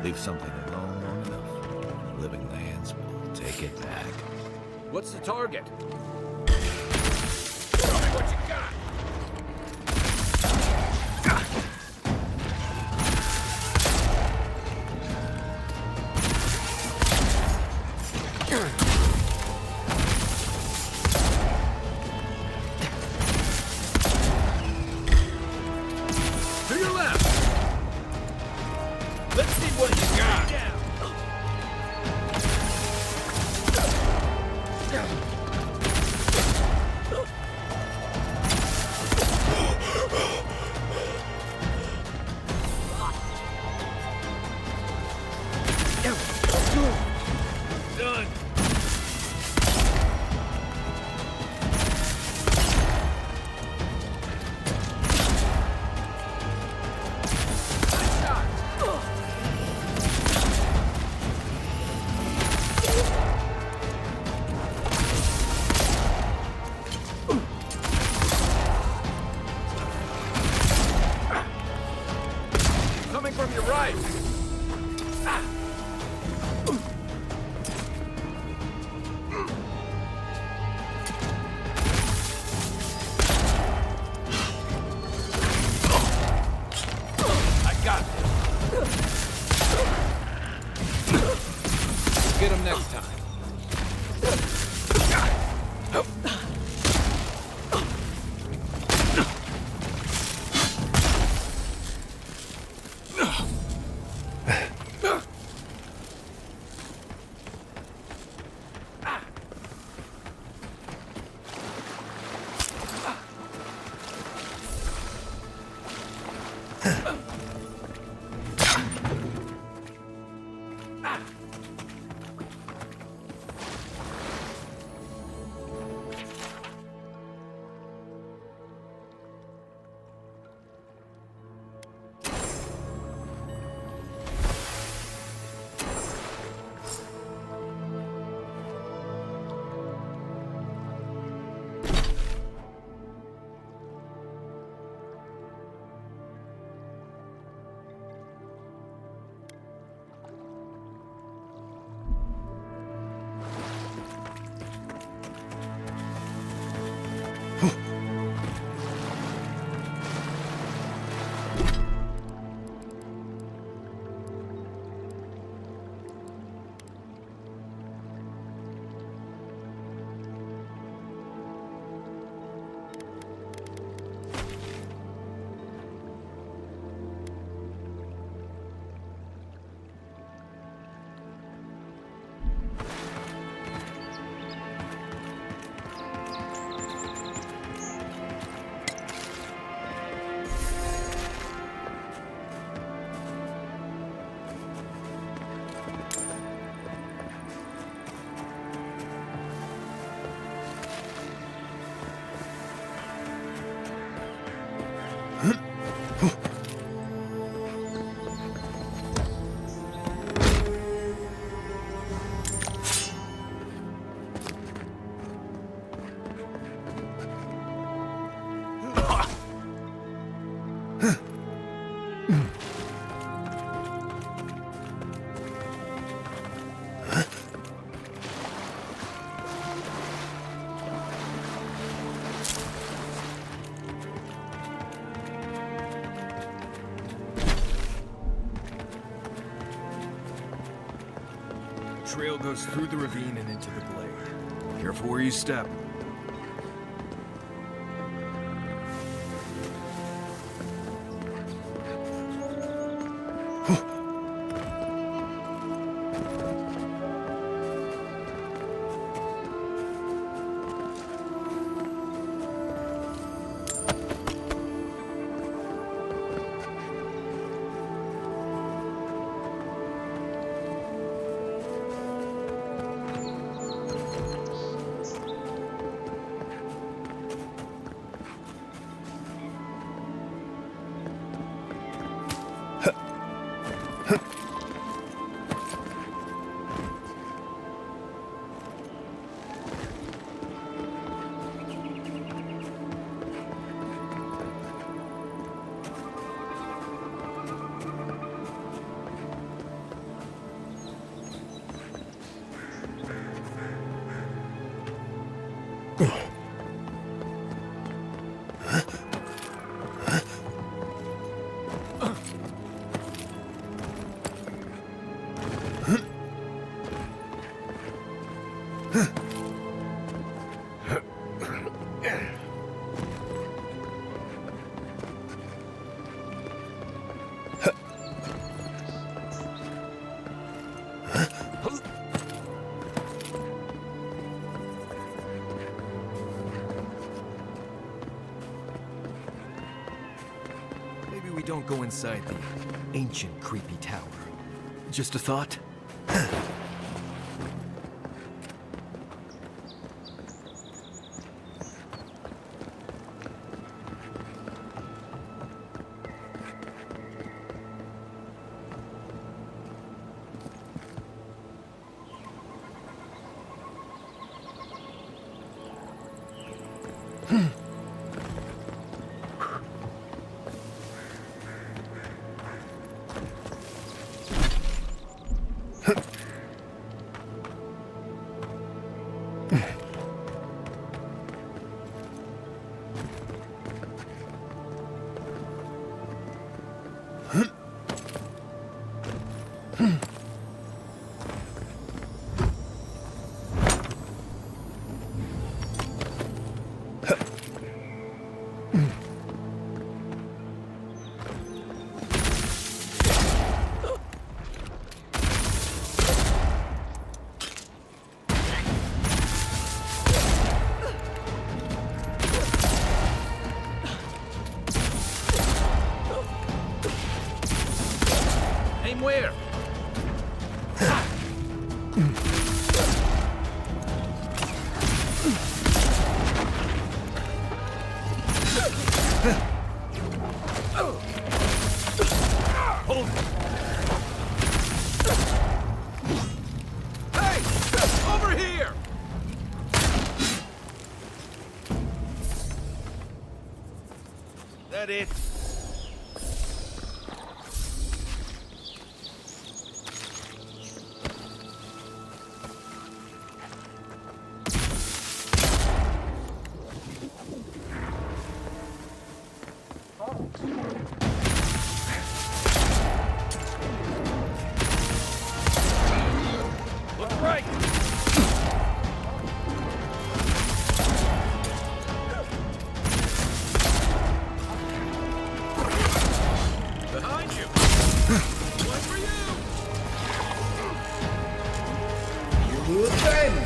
Leave something alone long enough, living lands will take it back. What's the target? Show me what you got! To your left! Let's see what you got! Done! Coming from your right! I got it! Get him next time. Trail goes through the ravine and into the glade. Careful where you step. Maybe we don't go inside the ancient creepy tower. Just a thought? Aim where? Hold it. Hey! Over here! That it? Look right! Behind you! One for you! You will bend!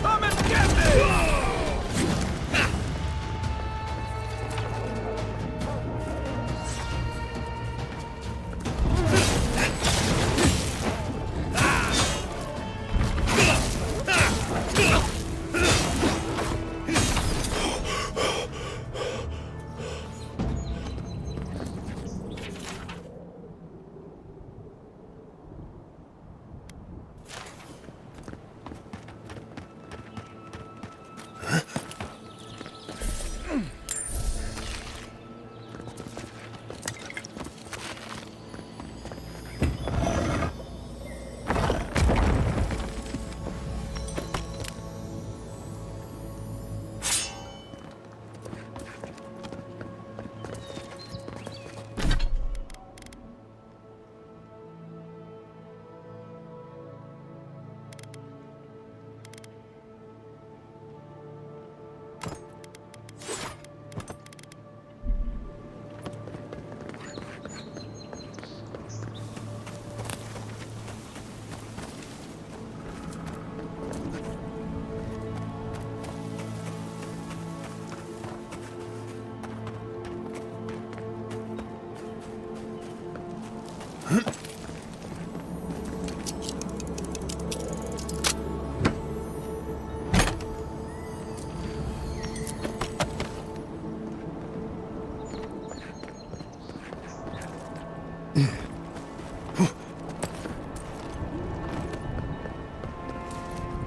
Come and get me!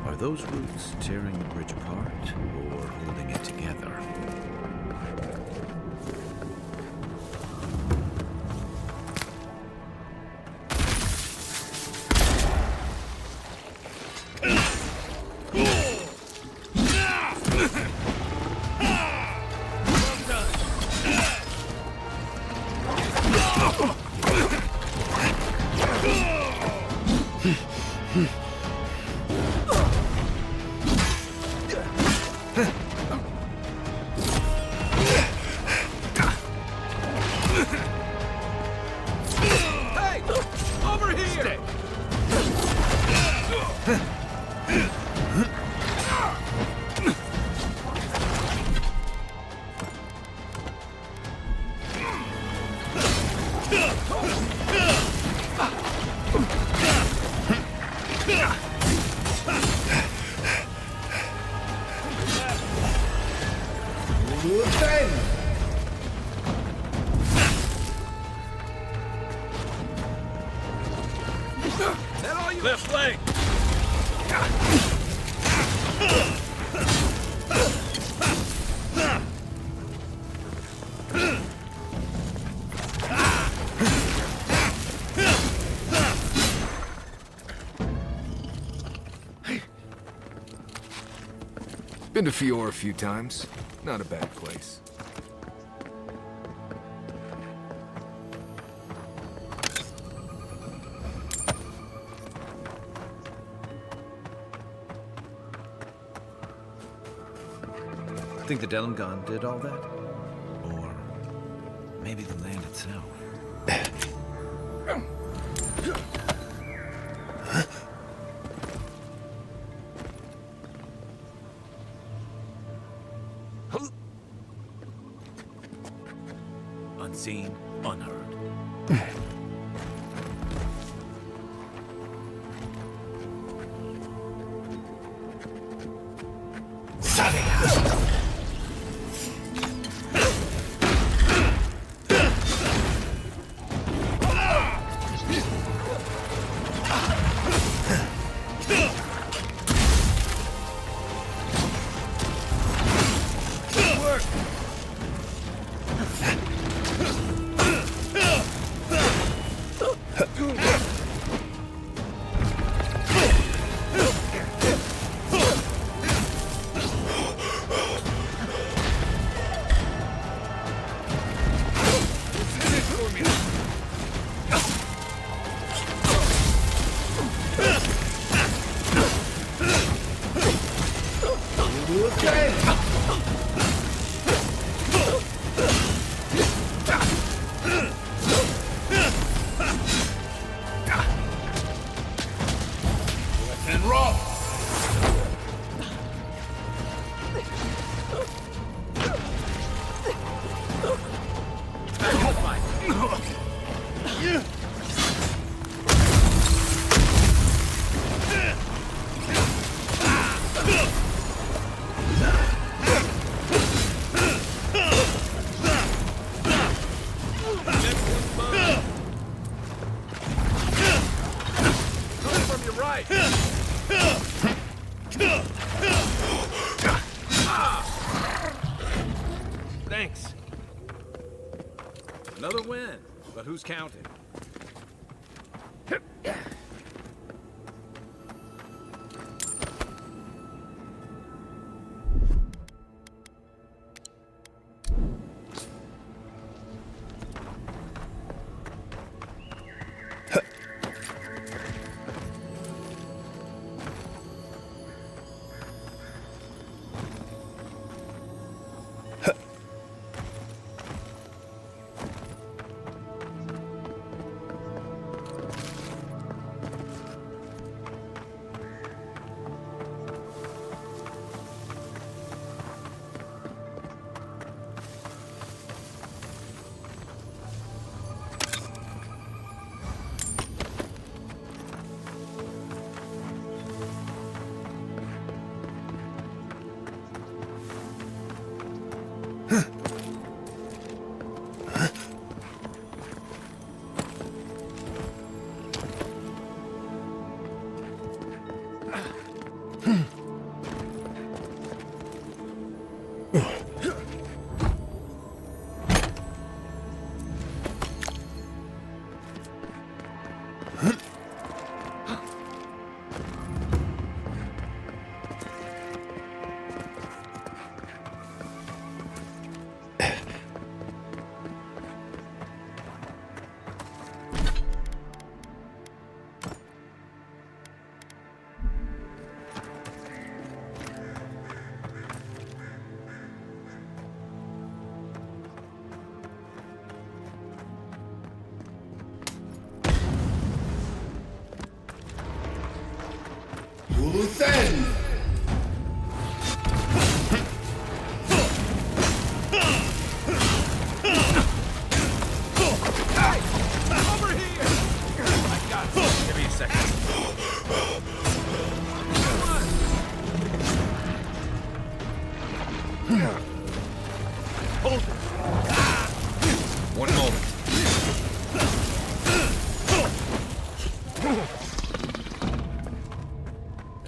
Are those roots tearing the bridge apart or holding it together? Left leg! Been to Eora a few times. Not a bad place. Think the Delimgon did all that? Or maybe the land itself? Unseen, unheard. Thanks. Another win, but who's counting?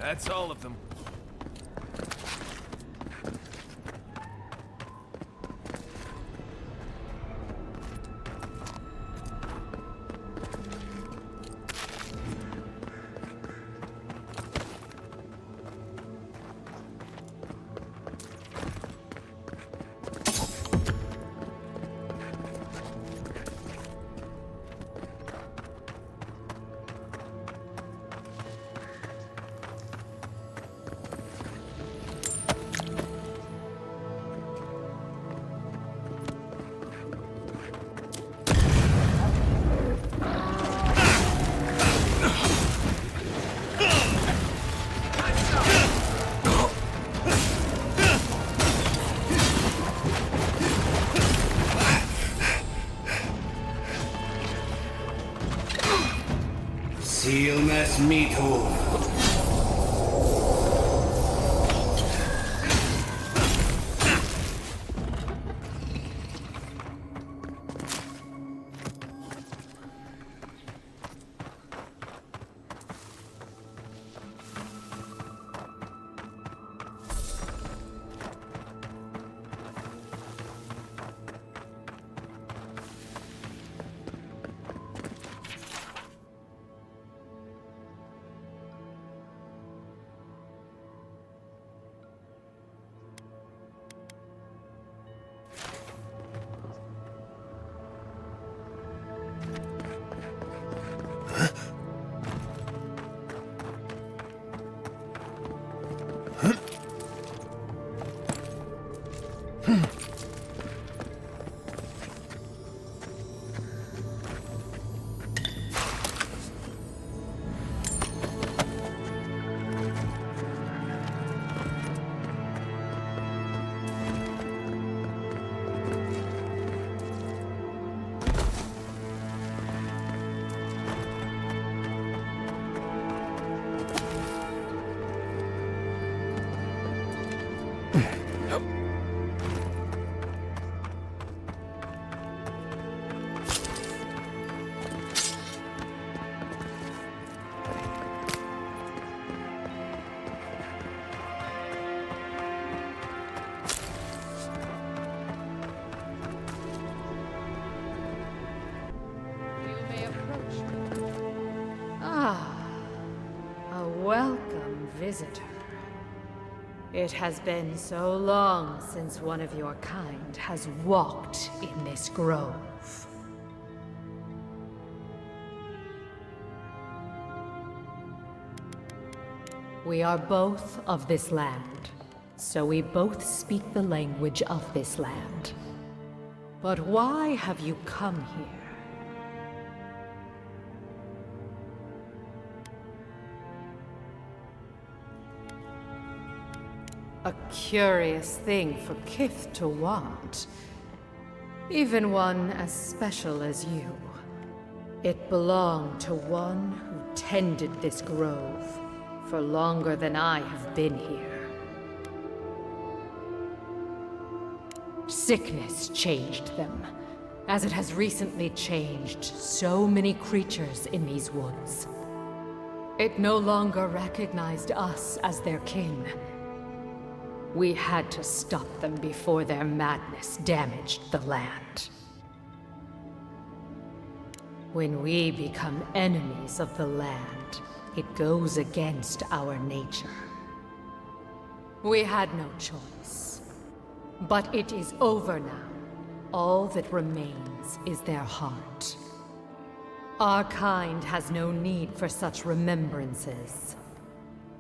That's all of them. Silmes mito. Welcome, visitor. It has been so long since one of your kind has walked in this grove. We are both of this land, so we both speak the language of this land. But why have you come here? A curious thing for Kith to want. Even one as special as you. It belonged to one who tended this grove for longer than I have been here. Sickness changed them, as it has recently changed so many creatures in these woods. It no longer recognized us as their kin. We had to stop them before their madness damaged the land. When we become enemies of the land, it goes against our nature. We had no choice. But it is over now. All that remains is their heart. Our kind has no need for such remembrances.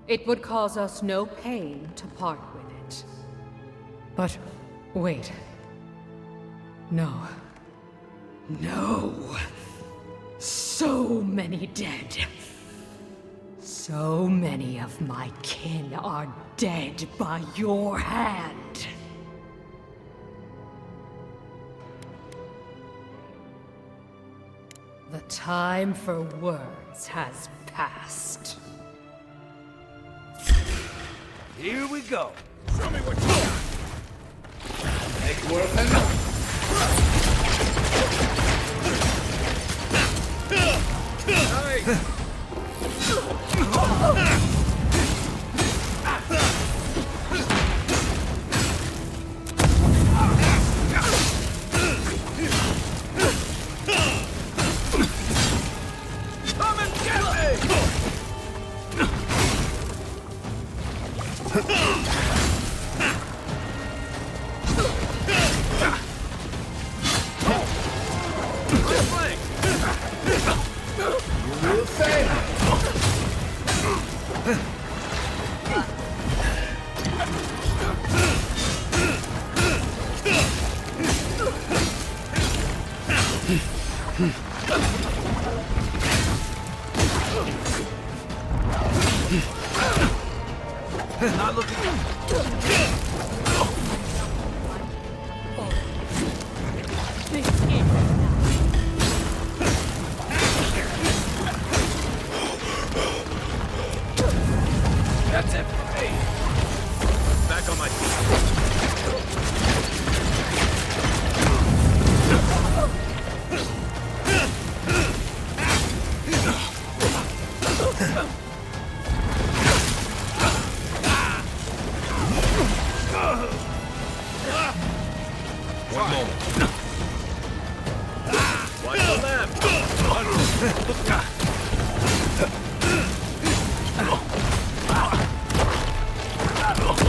It would cause us no pain to part with it. But wait. No. No. So many dead. So many of my kin are dead by your hand. The time for words has passed. Here we go. Show me what you got. Make worth enough. Hey! Not looking. That's it. Hey. Back on my feet. One moment. Watch the left. One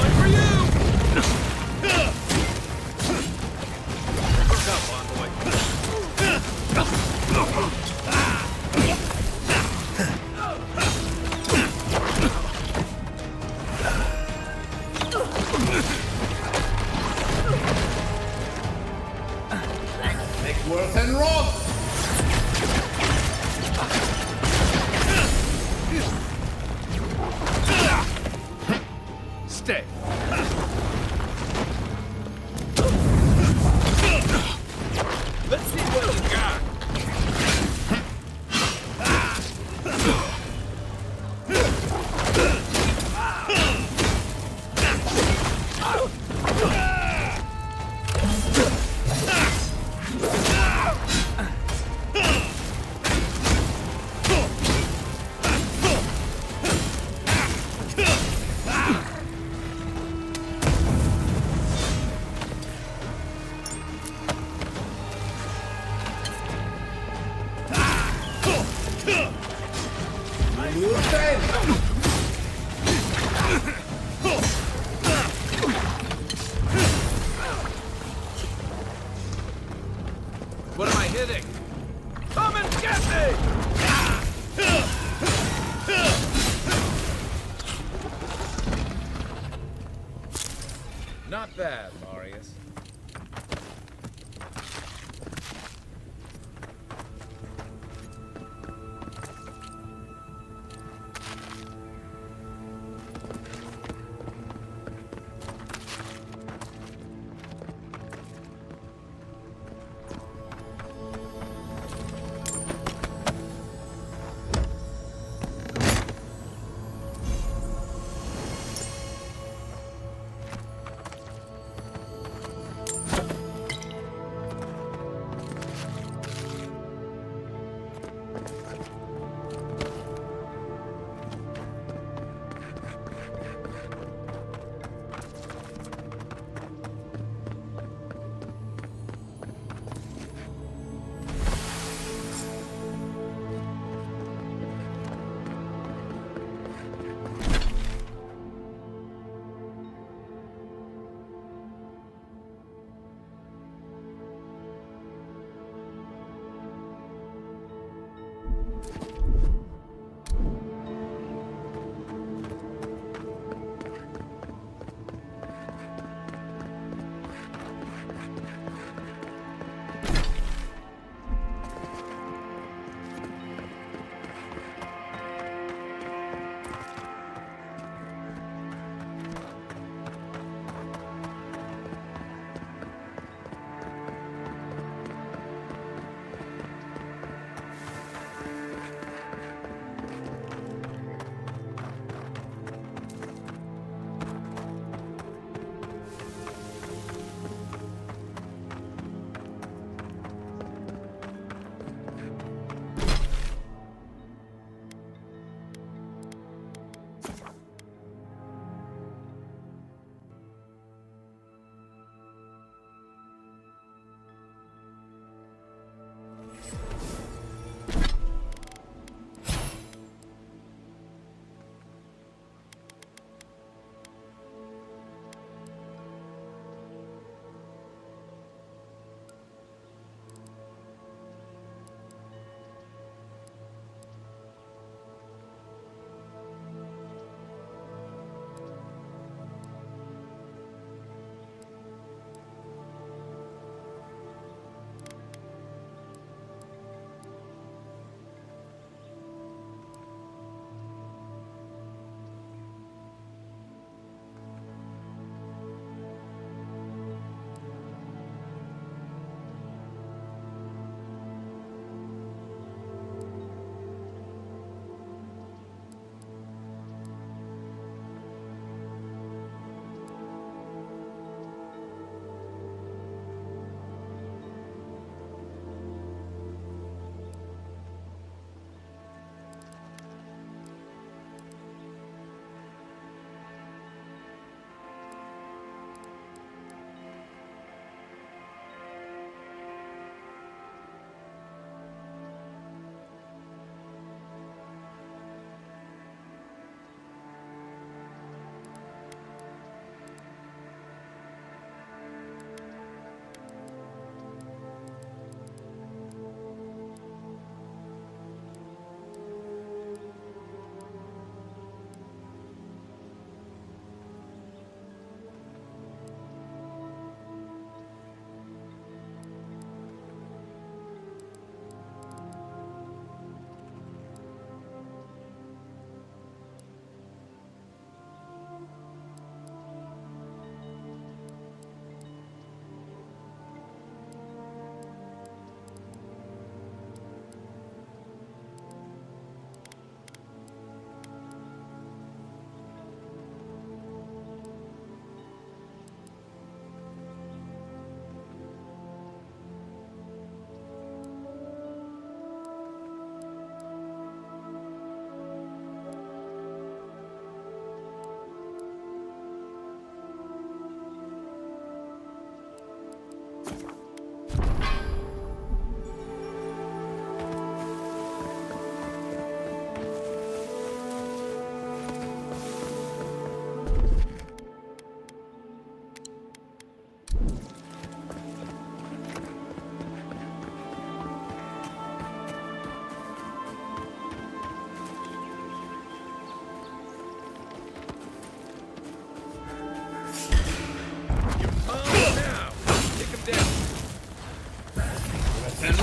for you. Look up, envoy. Make worth and rob! Stay. Let's see what we got. What am I hitting? Come and get me! Not bad, Marius.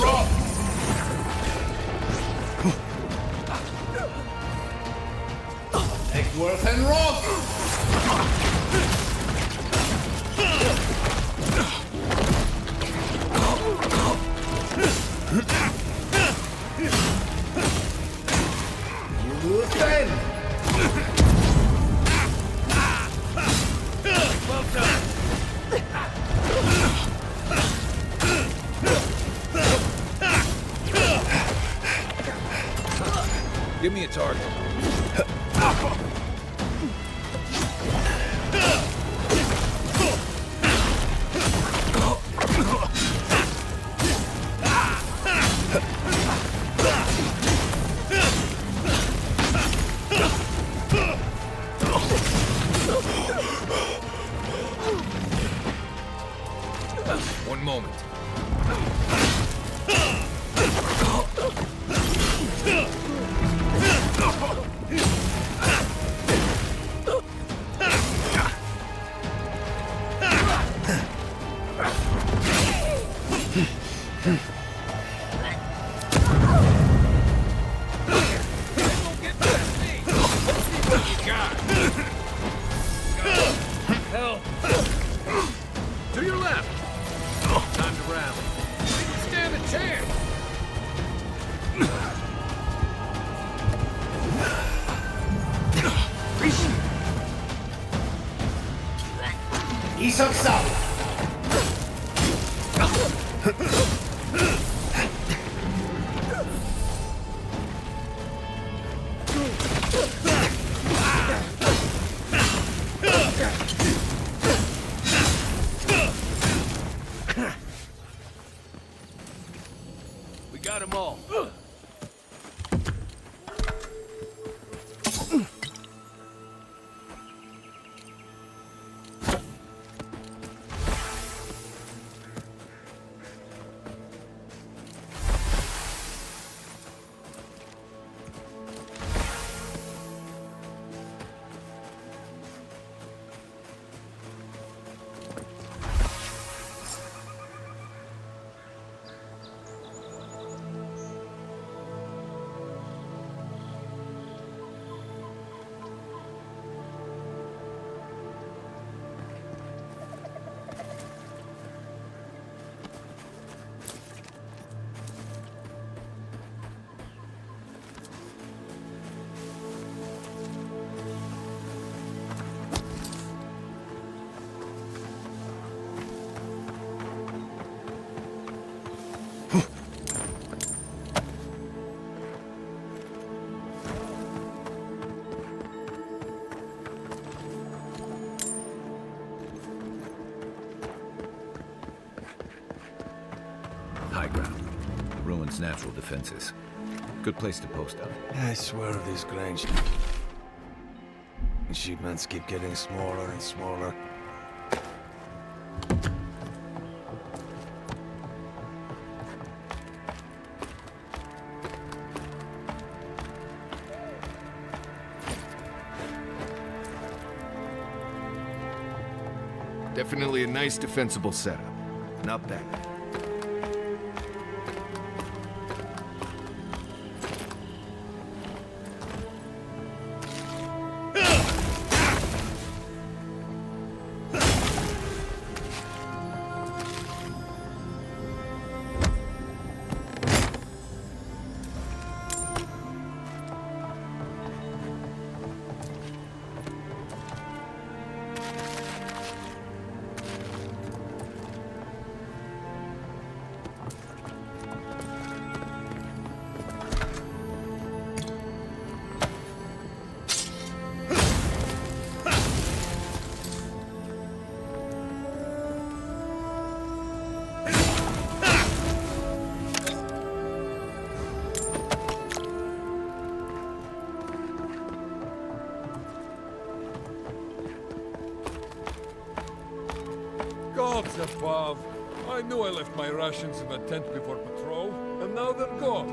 rock! Eckworth and rock! You defend! Well done. Give me a target. One moment. Help. To your left. Time to rally. Stand a chance. Isak South! We got them all. High ground. Ruins natural defenses. Good place to post up. I swear these Grange achievements keep getting smaller and smaller. Definitely a nice defensible setup. Not bad. Gods above! I knew I left my rations in the tent before patrol, and now they're gone.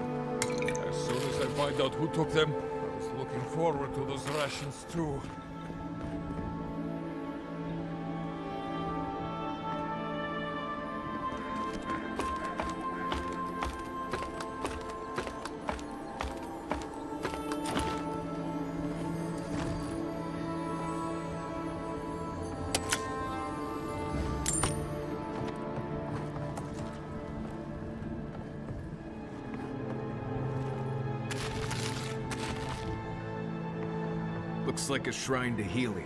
As soon as I find out who took them, I was looking forward to those rations too. Looks like a shrine to Helia.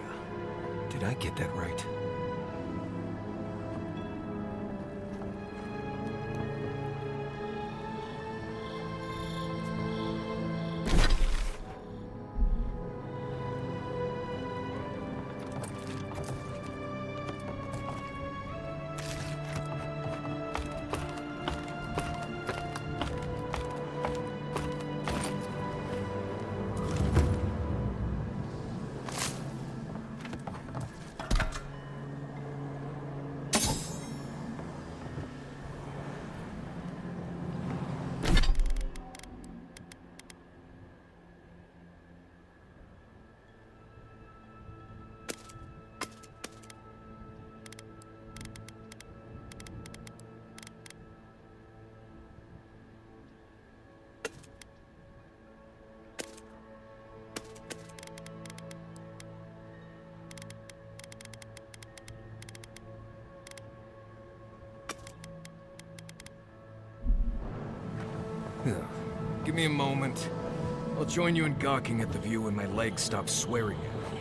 Did I get that right? Give me a moment. I'll join you in gawking at the view when my legs stop swearing at me.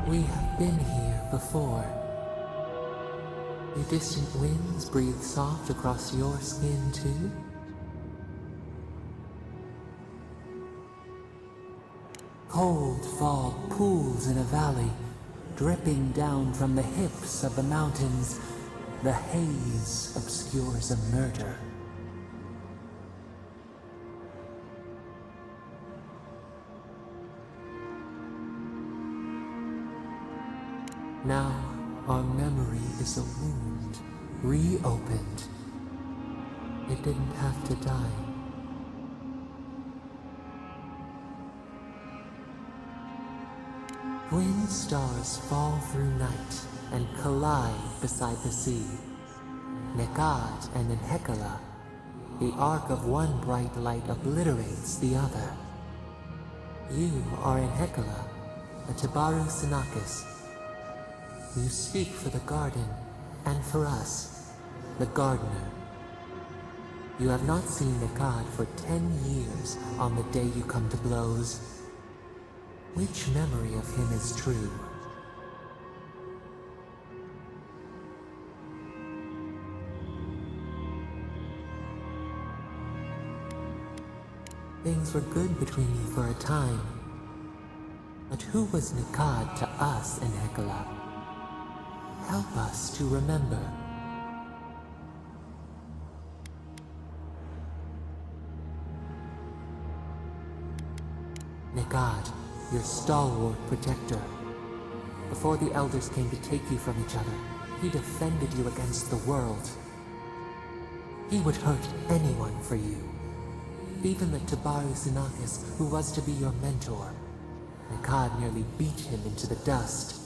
We have been here before. The distant winds breathe soft across your skin too? Cold fog pools in a valley, dripping down from the hips of the mountains. The haze obscures a murder. Now, our memory is a wound, reopened. It didn't have to die. Twin stars fall through night and collide beside the sea. Nekad and Enhekala, the arc of one bright light obliterates the other. You are Enhekala, a Tabaru Sinakis. You speak for the garden, and for us, the gardener. You have not seen Nekad for 10 years on the day you come to blows. Which memory of him is true? Things were good between you for a time. But who was Nekad to us in Hekala? Help us to remember. Nekad, your stalwart protector. Before the elders came to take you from each other, he defended you against the world. He would hurt anyone for you. Even the Tabaru Sinakis, who was to be your mentor. Nekad nearly beat him into the dust.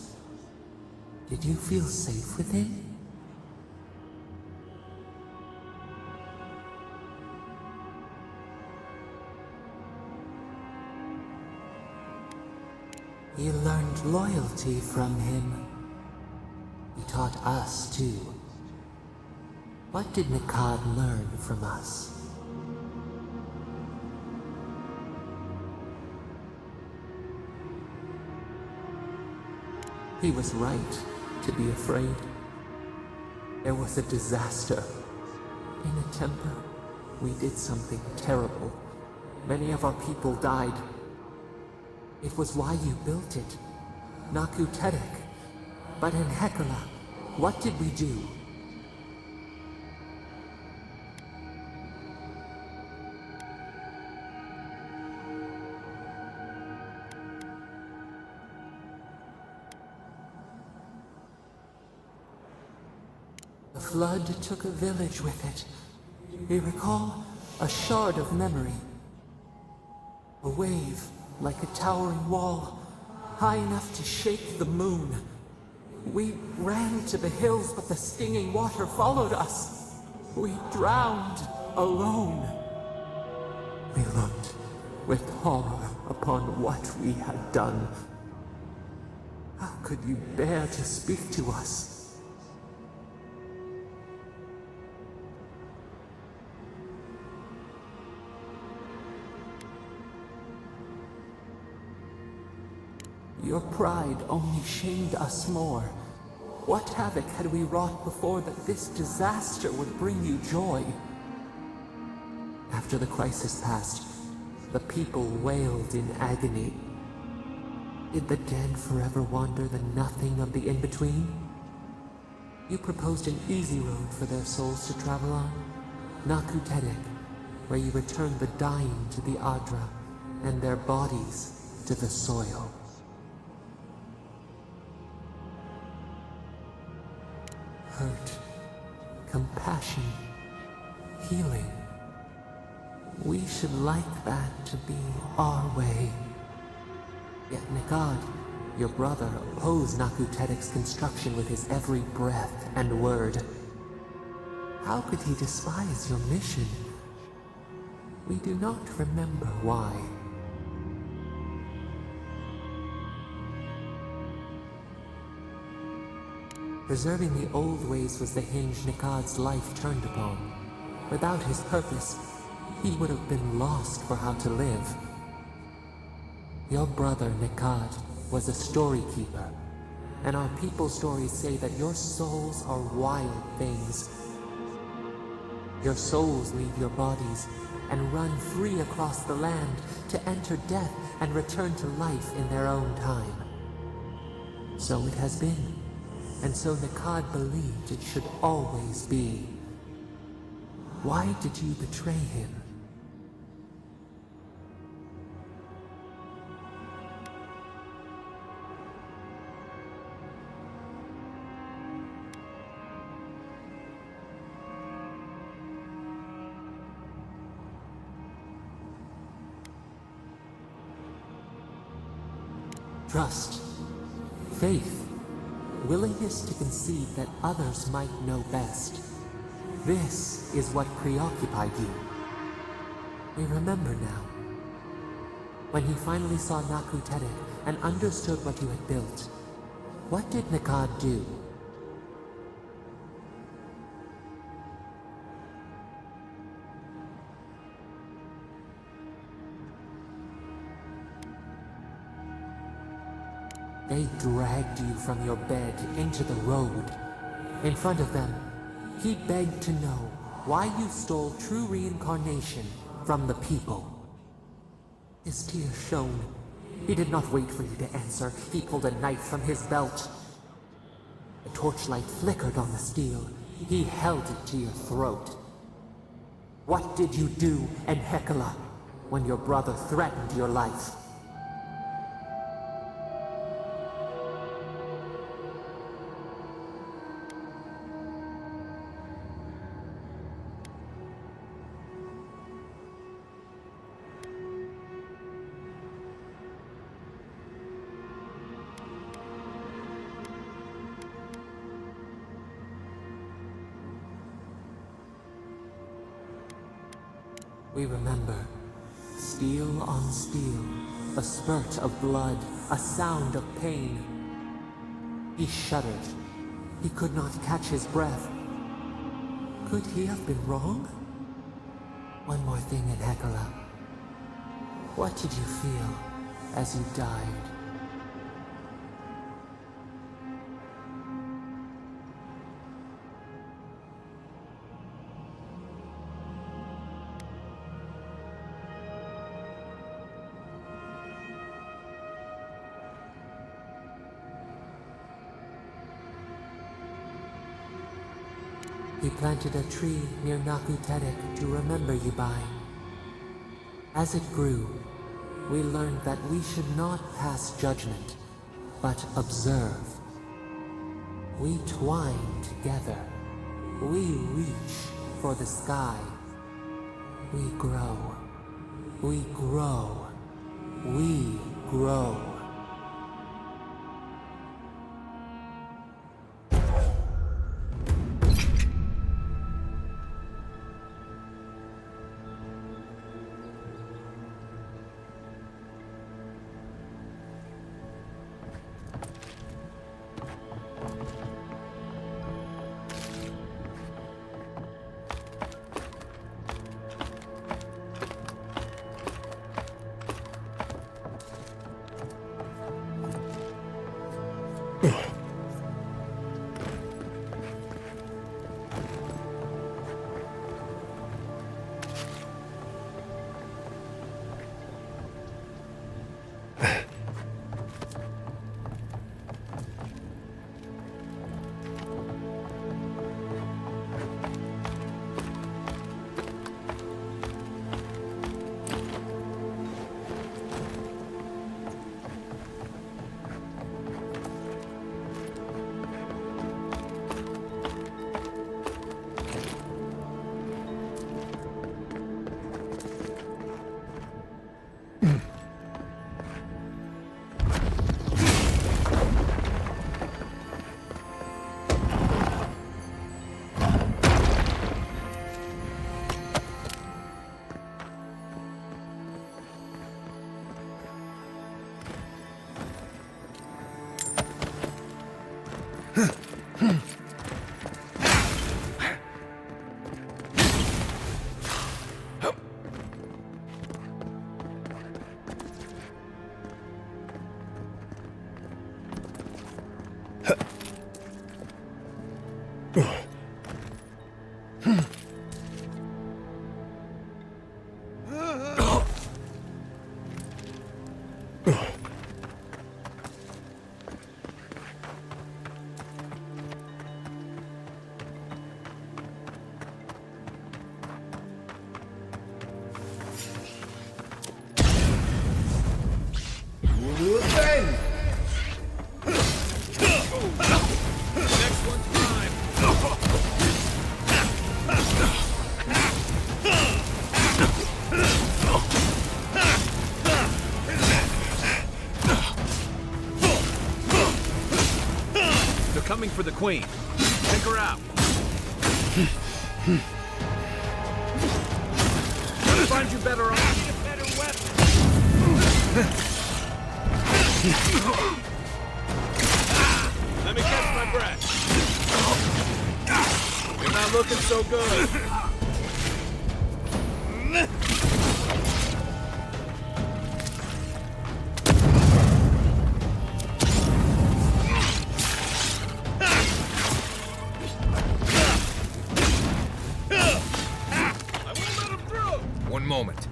Did you feel safe with him? You learned loyalty from him. He taught us too. What did Nekad learn from us? He was right to be afraid. There was a disaster. In a temple, we did something terrible. Many of our people died. It was why you built it. Naku Tedek. But in Hekala, what did we do? flood took a village with it. We recall a shard of memory. A wave, like a towering wall, high enough to shake the moon. We ran to the hills, but the stinging water followed us. We drowned alone. We looked with horror upon what we had done. How could you bear to speak to us? Your pride only shamed us more. What havoc had we wrought before that this disaster would bring you joy? After the crisis passed, the people wailed in agony. Did the dead forever wander the nothing of the in-between? You proposed an easy road for their souls to travel on, Nakutedek, where you returned the dying to the Aedyr, and their bodies to the soil. Hurt, compassion, healing. We should like that to be our way. Yet Negad, your brother, opposed Nakutedek's construction with his every breath and word. How could he despise your mission? We do not remember why. Preserving the old ways was the hinge Negad's life turned upon. Without his purpose, he would have been lost for how to live. Your brother, Negad, was a story keeper, and our people's stories say that your souls are wild things. Your souls leave your bodies and run free across the land to enter death and return to life in their own time. So it has been. And so Negad believed it should always be. Why did you betray him? Trust, faith, willingness to concede that others might know best. This is what preoccupied you. We remember now. When he finally saw Nakutedek and understood what you had built, what did Negad do? They dragged you from your bed into the road. In front of them, he begged to know why you stole true reincarnation from the people. His tears shone. He did not wait for you to answer. He pulled a knife from his belt. The torchlight flickered on the steel. He held it to your throat. What did you do, Enhekelah, when your brother threatened your life? We remember. Steel on steel, a spurt of blood, a sound of pain. He shuddered. He could not catch his breath. Could he have been wrong? One more thing, Enhekelah. What did you feel as you died? He planted a tree near Nakutedek to remember you by. As it grew, we learned that we should not pass judgment, but observe. We twined together, We reach for the sky. We grow. We grow. We grow. Defend! Next one's mine. They're coming for the queen. Take her out. I'll find you better off. Need a better weapon. Let me catch my breath. You're not looking so good. I won't let him through. One moment.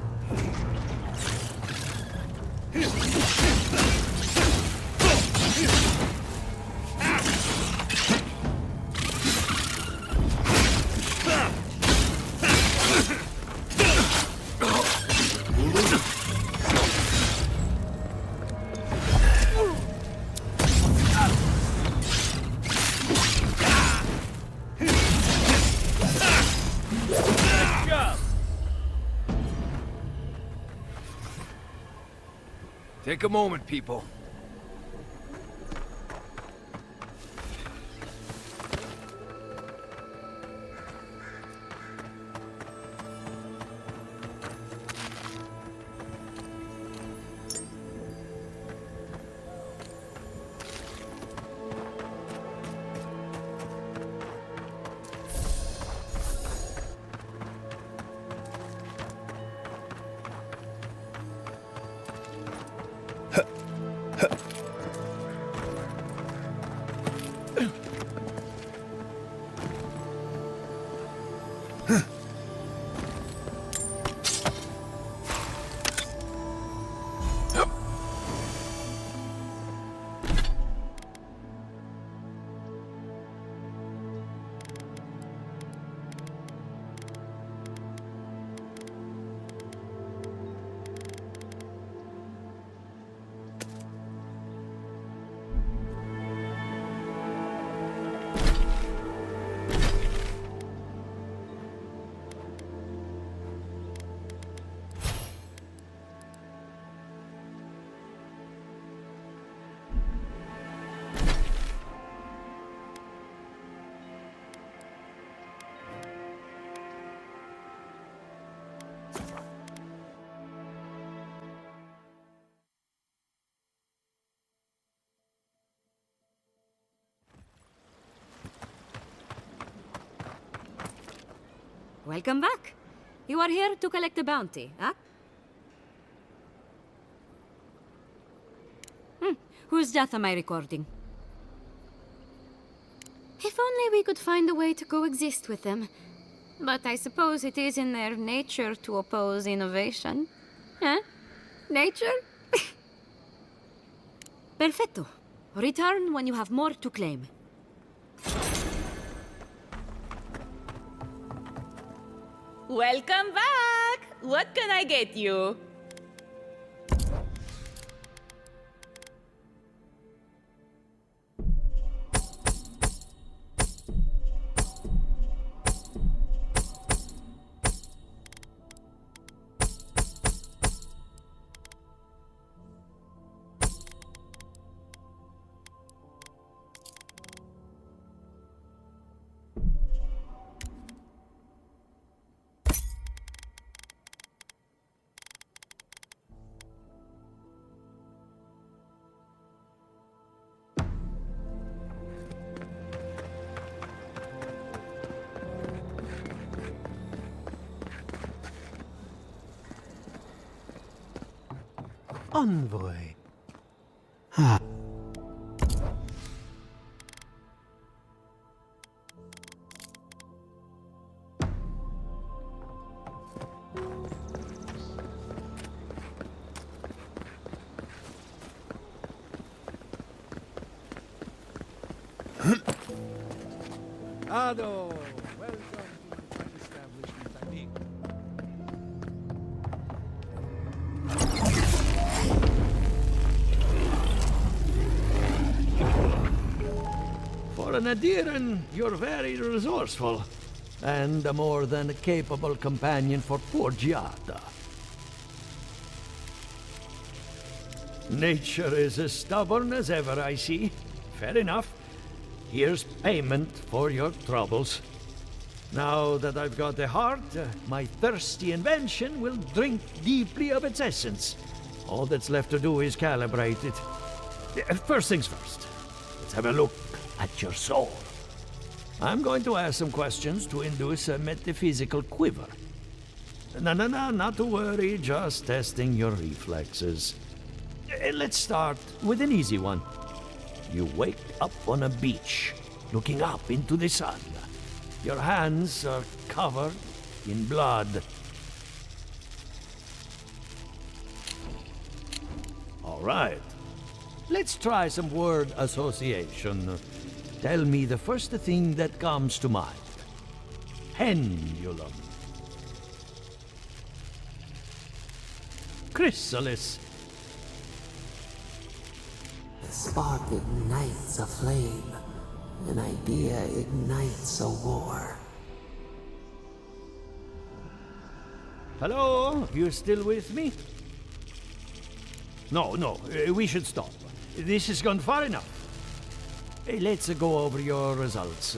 Take a moment, people. welcome back. You are here to collect a bounty, huh? Whose death am I recording? If only we could find a way to coexist with them. But I suppose it is in their nature to oppose innovation. Huh? Nature? Perfecto. Return when you have more to claim. Welcome back! What can I get you? Envoy. Ado, welcome to the fine establishment I'm in. For an Aedyran, you're very resourceful, and a more than capable companion for poor Giada. Nature is as stubborn as ever, I see. Fair enough. Here's payment for your troubles. Now that I've got the heart, my thirsty invention will drink deeply of its essence. All that's left to do is calibrate it. First things first, let's have a look at your soul. I'm going to ask some questions to induce a metaphysical quiver. No, not to worry, just testing your reflexes. Let's start with an easy one. You wake up on a beach, looking up into the sun. Your hands are covered in blood. All right. Let's try some word association. Tell me the first thing that comes to mind. Pendulum. Chrysalis. The spark ignites a flame. An idea ignites a war. Hello? You still with me? No, we should stop. This has gone far enough. Let's go over your results.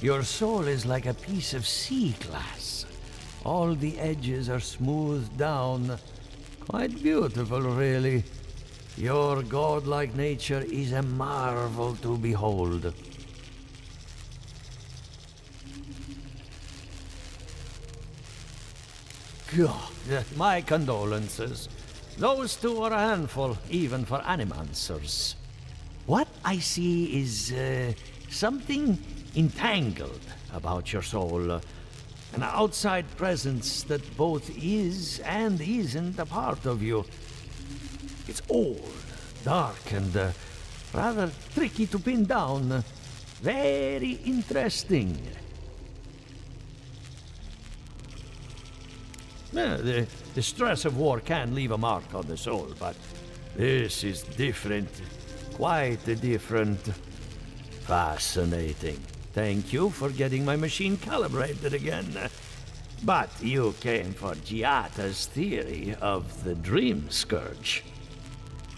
Your soul is like a piece of sea glass. All the edges are smoothed down. Quite beautiful, really. Your godlike nature is a marvel to behold. God, my condolences. Those two are a handful, even for animancers. What I see is something entangled about your soul. An outside presence that both is and isn't a part of you. It's old, dark, and rather tricky to pin down. Very interesting. The stress of war can leave a mark on the soul, but this is different. Quite different. Fascinating. Thank you for getting my machine calibrated again. But you came for Giada's theory of the Dream Scourge.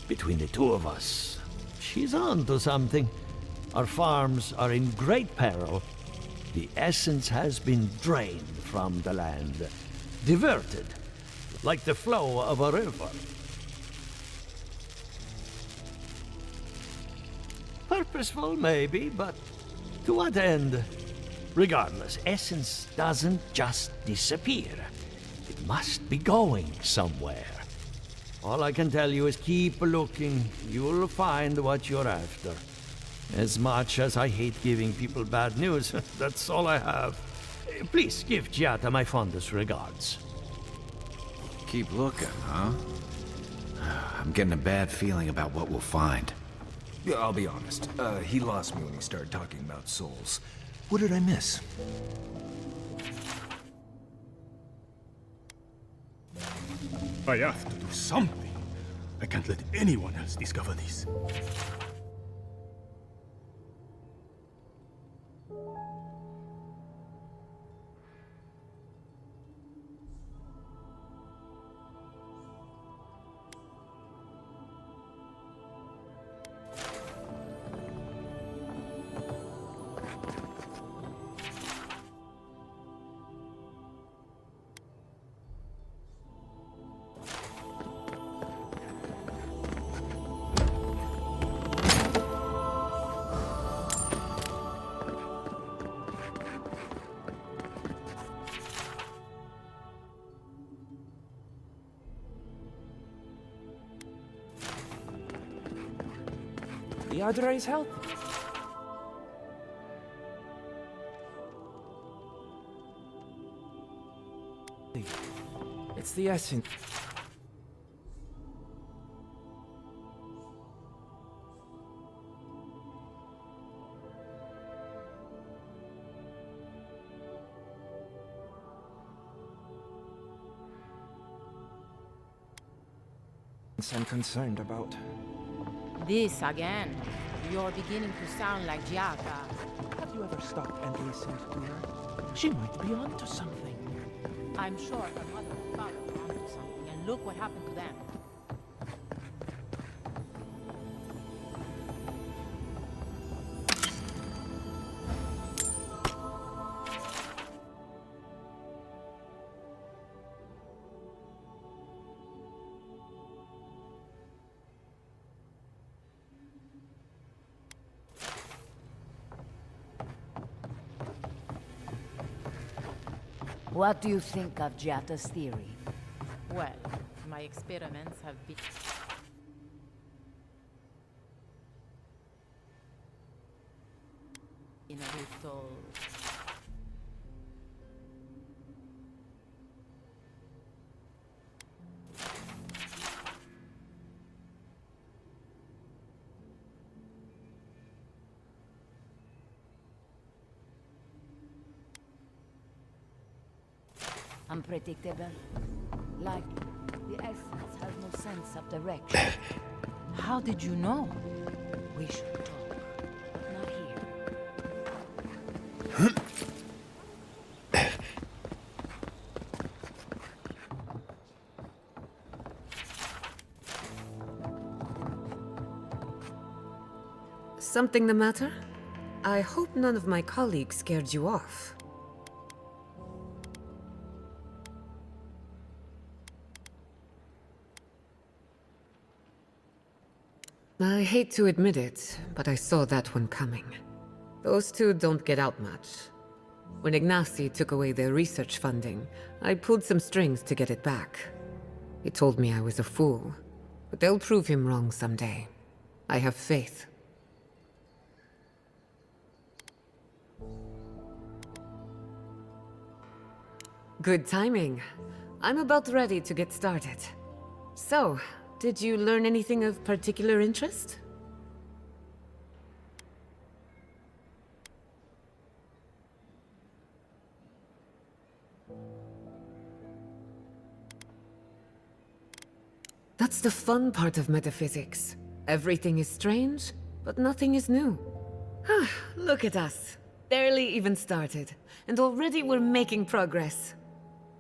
Between the two of us, she's on to something. Our farms are in great peril. The essence has been drained from the land. Diverted, like the flow of a river. Purposeful, maybe, but to what end? Regardless, essence doesn't just disappear. It must be going somewhere. All I can tell you is keep looking. You'll find what you're after. As much as I hate giving people bad news, that's all I have. Please give Giata my fondest regards. Keep looking, huh? I'm getting a bad feeling about what we'll find. Yeah, I'll be honest. He lost me when he started talking about souls. What did I miss? I have to do something. I can't let anyone else discover this. The Aedyr is healthy. It's the essence. I'm concerned about. This again. You're beginning to sound like Giata. Have you ever stopped and listened to her? She might be onto something. I'm sure her mother and father were onto something, and look what happened to them. What do you think of Giata's theory? Well, my experiments have been... in a little... unpredictable. Like, the essence has no sense of direction. How did you know? We should talk, but not here. Something the matter? I hope none of my colleagues scared you off. I hate to admit it, but I saw that one coming. Those two don't get out much. When Ignacy took away their research funding, I pulled some strings to get it back. He told me I was a fool, but they'll prove him wrong someday. I have faith. Good timing. I'm about ready to get started. So, did you learn anything of particular interest? That's the fun part of metaphysics. Everything is strange, but nothing is new. Look at us. Barely even started, and already we're making progress.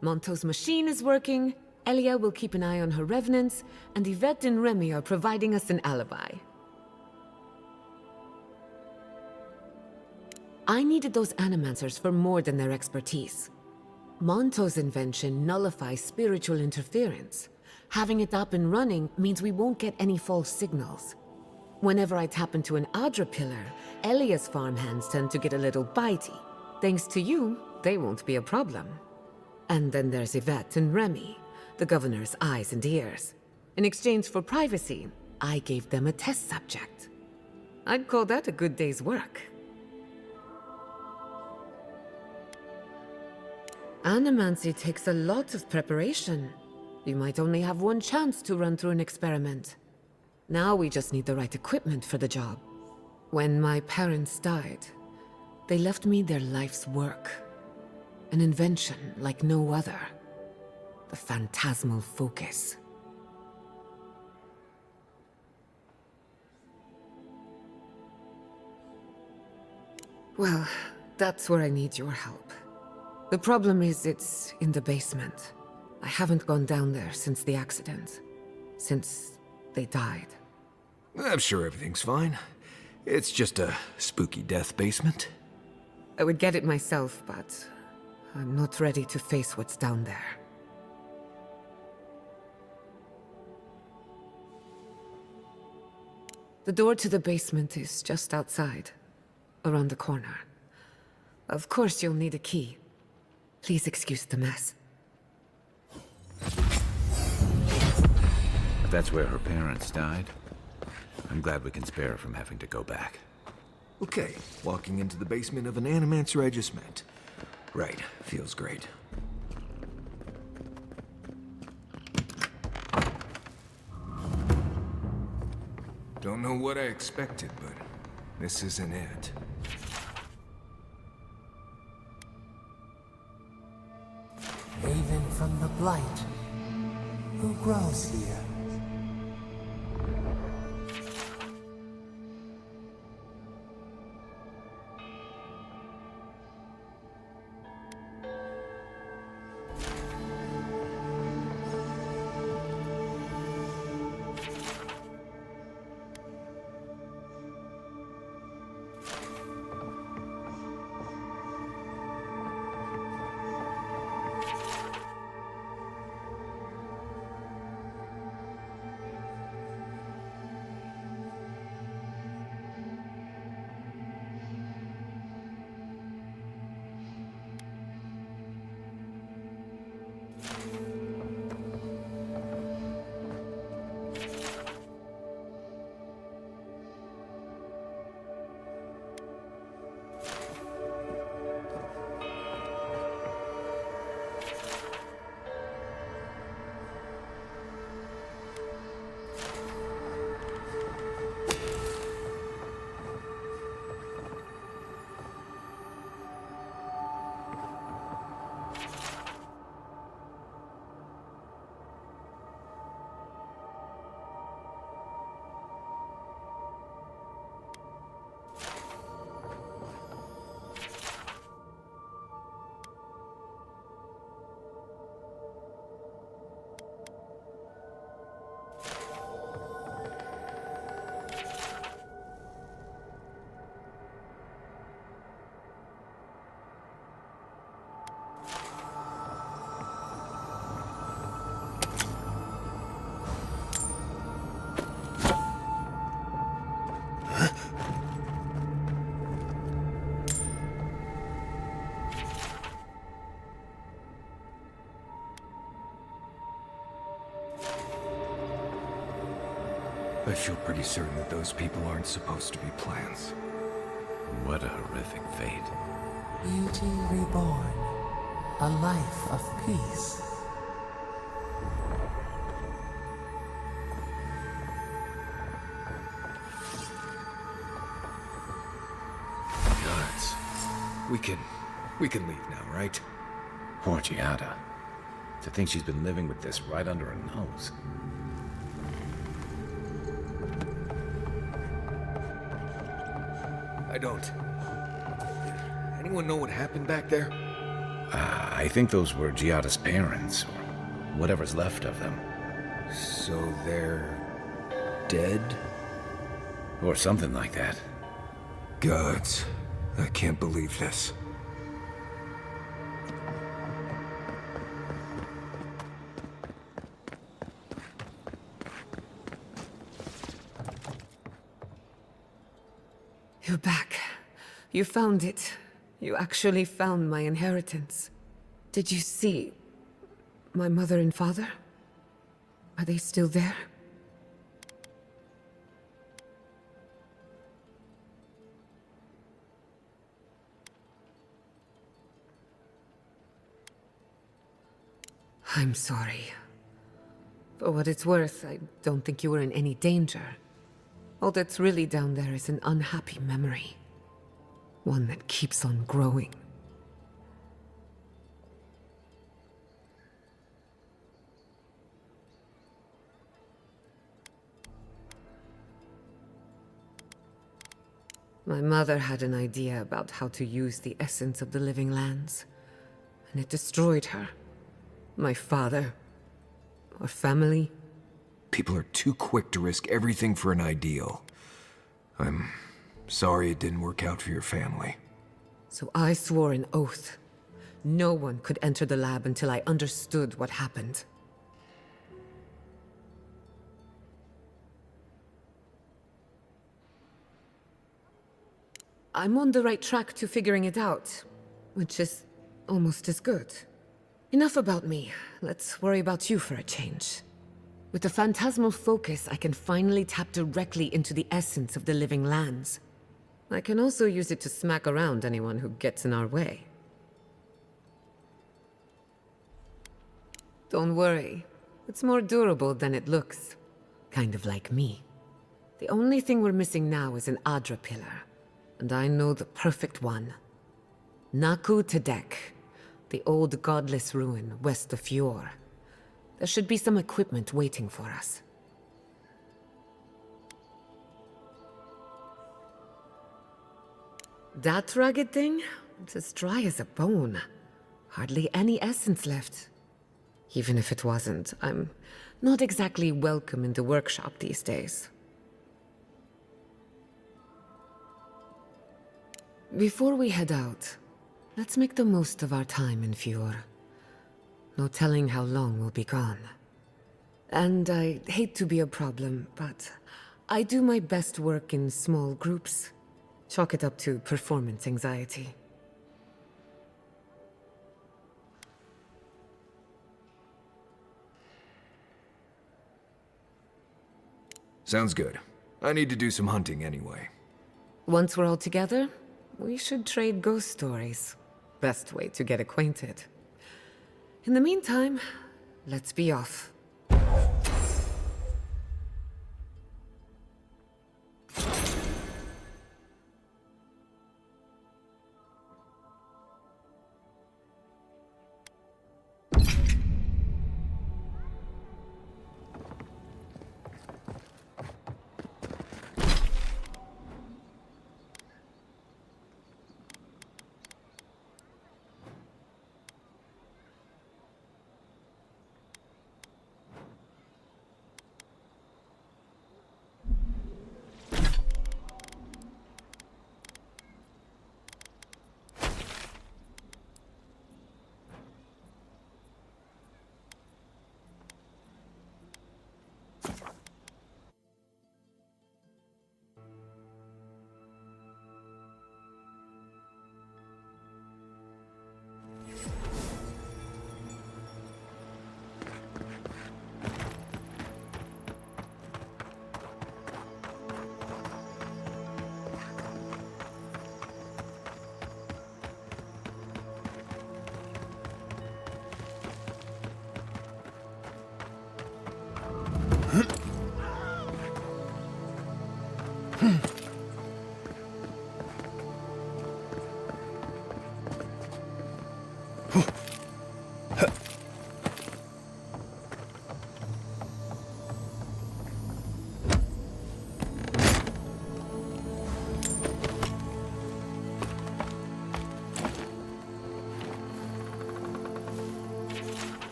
Monto's machine is working, Elia will keep an eye on her revenants, and Yvette and Remy are providing us an alibi. I needed those animancers for more than their expertise. Monto's invention nullifies spiritual interference. Having it up and running means we won't get any false signals. Whenever I tap into an Aedyr pillar, Elia's farmhands tend to get a little bitey. Thanks to you, they won't be a problem. And then there's Yvette and Remy, the governor's eyes and ears. In exchange for privacy, I gave them a test subject. I'd call that a good day's work. Animancy takes a lot of preparation. You might only have one chance to run through an experiment. Now we just need the right equipment for the job. When my parents died, they left me their life's work. An invention like no other. The phantasmal focus. Well, that's where I need your help. The problem is it's in the basement. I haven't gone down there since the accident. Since they died. I'm sure everything's fine. It's just a spooky death basement. I would get it myself, but I'm not ready to face what's down there. The door to the basement is just outside, around the corner. Of course you'll need a key. Please excuse the mess. If that's where her parents died, I'm glad we can spare her from having to go back. Okay, walking into the basement of an Animancer I just met. Right, feels great. Don't know what I expected, but this isn't it. Haven from the Blight. Who grows here? I feel pretty certain that those people aren't supposed to be plants. What a horrific fate. Beauty reborn. A life of peace. Guys, we can leave now, right? Poor Giada. To think she's been living with this right under her nose. I don't. Anyone know what happened back there? I think those were Giada's parents, or whatever's left of them. So they're dead? Or something like that. Gods, I can't believe this. You're back. You found it. You actually found my inheritance. Did you see my mother and father? Are they still there? I'm sorry. For what it's worth, I don't think you were in any danger. All that's really down there is an unhappy memory. One that keeps on growing. My mother had an idea about how to use the essence of the living lands, and it destroyed her. My father, our family. People are too quick to risk everything for an ideal. I'm sorry it didn't work out for your family. So I swore an oath. No one could enter the lab until I understood what happened. I'm on the right track to figuring it out, which is almost as good. Enough about me. Let's worry about you for a change. With the phantasmal focus, I can finally tap directly into the essence of the living lands. I can also use it to smack around anyone who gets in our way. Don't worry. It's more durable than it looks. Kind of like me. The only thing we're missing now is an Aedyr pillar. And I know the perfect one. Naku Tedek, the old godless ruin west of Eora. There should be some equipment waiting for us. That rugged thing? It's as dry as a bone. Hardly any essence left. Even if it wasn't, I'm not exactly welcome in the workshop these days. Before we head out, let's make the most of our time in Eora. No telling how long we'll be gone. And I hate to be a problem, but I do my best work in small groups. Chalk it up to performance anxiety. Sounds good. I need to do some hunting anyway. Once we're all together, we should trade ghost stories. Best way to get acquainted. In the meantime, let's be off.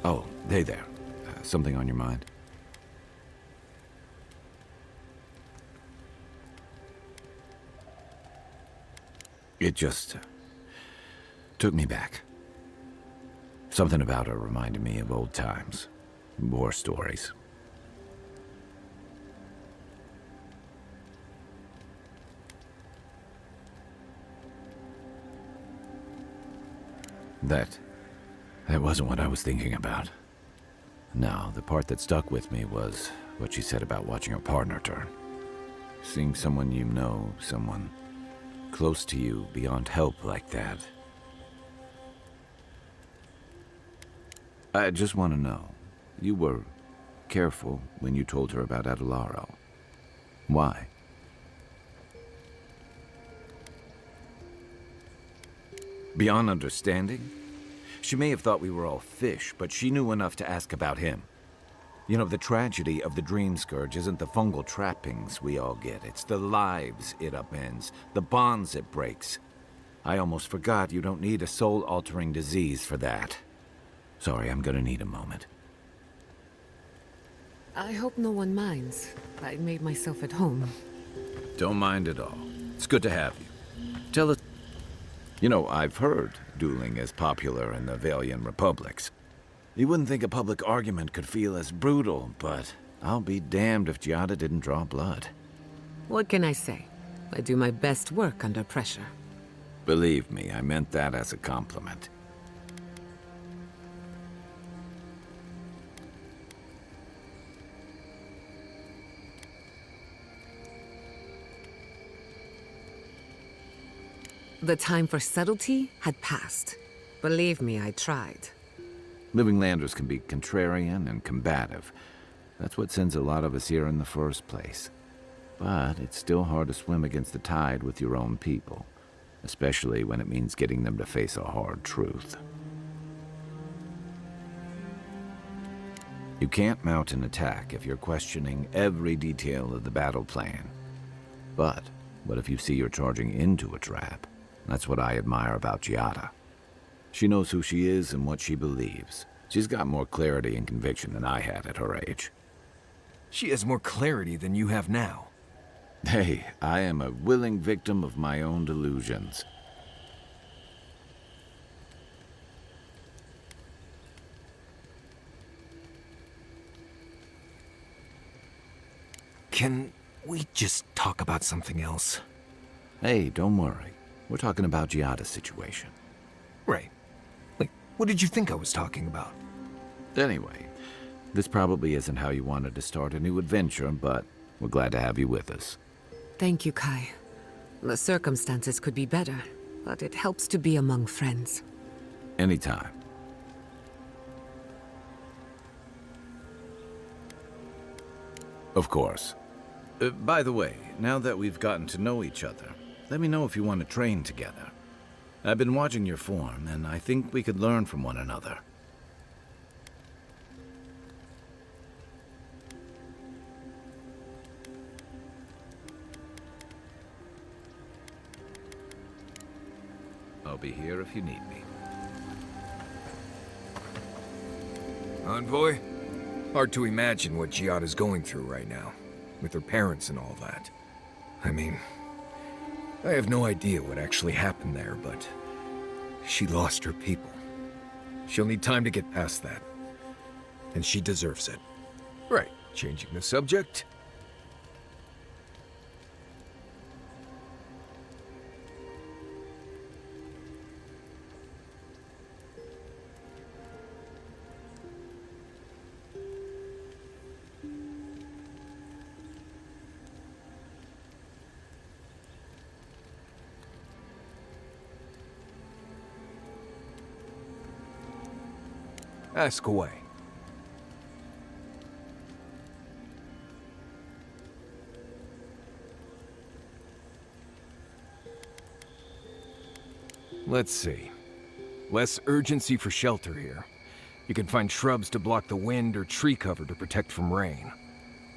Oh, hey there. Something on your mind? It just took me back. Something about her reminded me of old times, war stories. That wasn't what I was thinking about. No, the part that stuck with me was what she said about watching her partner turn. Seeing someone you know, someone close to you, beyond help like that. I just want to know, you were careful when you told her about Aedyr. Why? Beyond understanding? She may have thought we were all fish, but she knew enough to ask about him. You know, the tragedy of the Dream Scourge isn't the fungal trappings we all get. It's the lives it upends, the bonds it breaks. I almost forgot you don't need a soul-altering disease for that. Sorry, I'm gonna need a moment. I hope no one minds. I made myself at home. Don't mind at all. It's good to have you. Tell us... You know, I've heard dueling is popular in the Valian republics. You wouldn't think a public argument could feel as brutal, but I'll be damned if Giada didn't draw blood. What can I say? I do my best work under pressure. Believe me, I meant that as a compliment. The time for subtlety had passed. Believe me, I tried. Living Landers can be contrarian and combative. That's what sends a lot of us here in the first place. But it's still hard to swim against the tide with your own people, especially when it means getting them to face a hard truth. You can't mount an attack if you're questioning every detail of the battle plan. But what if you see you're charging into a trap? That's what I admire about Giada. She knows who she is and what she believes. She's got more clarity and conviction than I had at her age. She has more clarity than you have now. Hey, I am a willing victim of my own delusions. Can we just talk about something else? Hey, don't worry. We're talking about Giada's situation. Right. Wait, what did you think I was talking about? Anyway, this probably isn't how you wanted to start a new adventure, but we're glad to have you with us. Thank you, Kai. The circumstances could be better. but it helps to be among friends. Anytime. Of course. By the way, now that we've gotten to know each other, let me know if you want to train together. I've been watching your form, and I think we could learn from one another. I'll be here if you need me. Envoy? Hard to imagine what Giada's going through right now, with her parents and all that. I mean, I have no idea what actually happened there, but she lost her people. She'll need time to get past that. And she deserves it. Right, changing the subject. Ask away. Let's see. Less urgency for shelter here. You can find shrubs to block the wind or tree cover to protect from rain.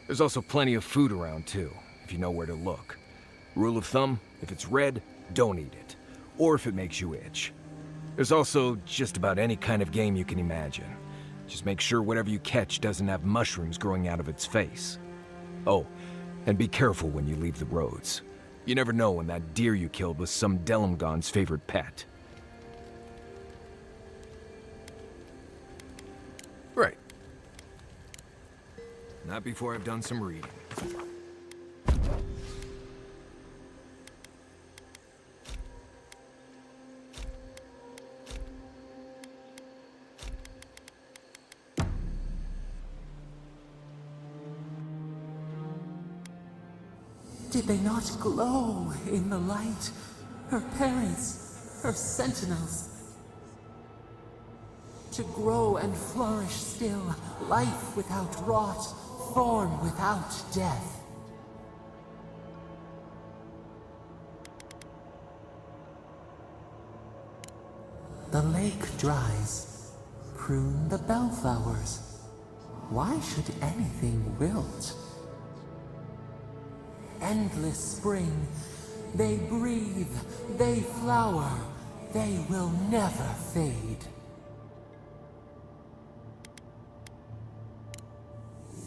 There's also plenty of food around too, if you know where to look. Rule of thumb, if it's red, don't eat it. Or if it makes you itch. There's also just about any kind of game you can imagine. Just make sure whatever you catch doesn't have mushrooms growing out of its face. Oh, and be careful when you leave the roads. You never know when that deer you killed was some Delimgon's favorite pet. Right. Not before I've done some reading. Did they not glow in the light? Her parents, her sentinels. To grow and flourish still, life without rot, form without death. The lake dries. Prune the bellflowers. Why should anything wilt? Endless spring. They breathe, they flower, they will never fade.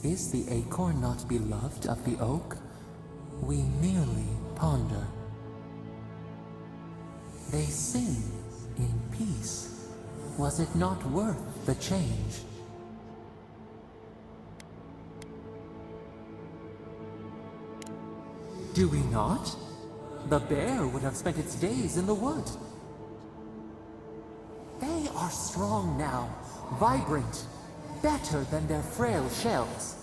Is the acorn not beloved of the oak? We merely ponder. They sing in peace. Was it not worth the change? Do we not? The bear would have spent its days in the wood. They are strong now, vibrant, better than their frail shells.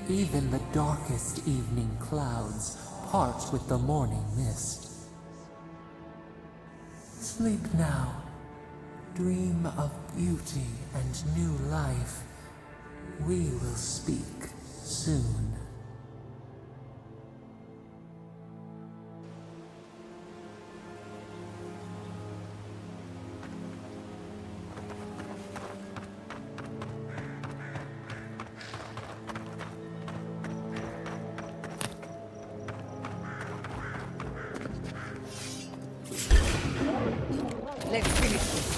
Even the darkest evening clouds part with the morning mist. Sleep now. Dream of beauty and new life. We will speak soon. Let's finish this.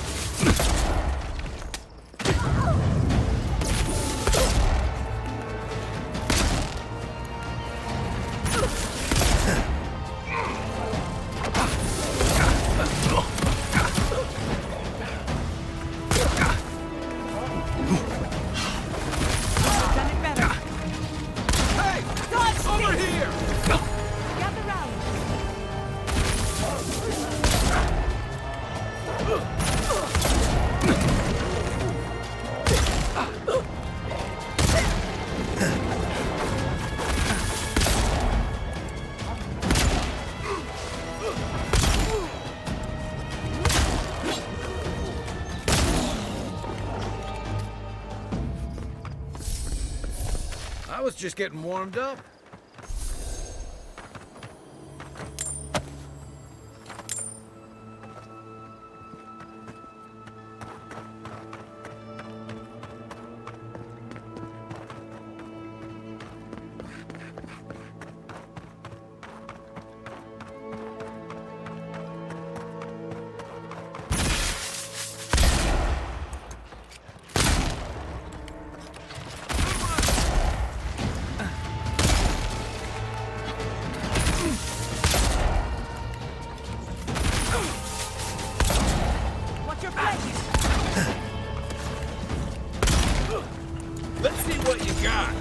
I was just getting warmed up. Let's see what you got.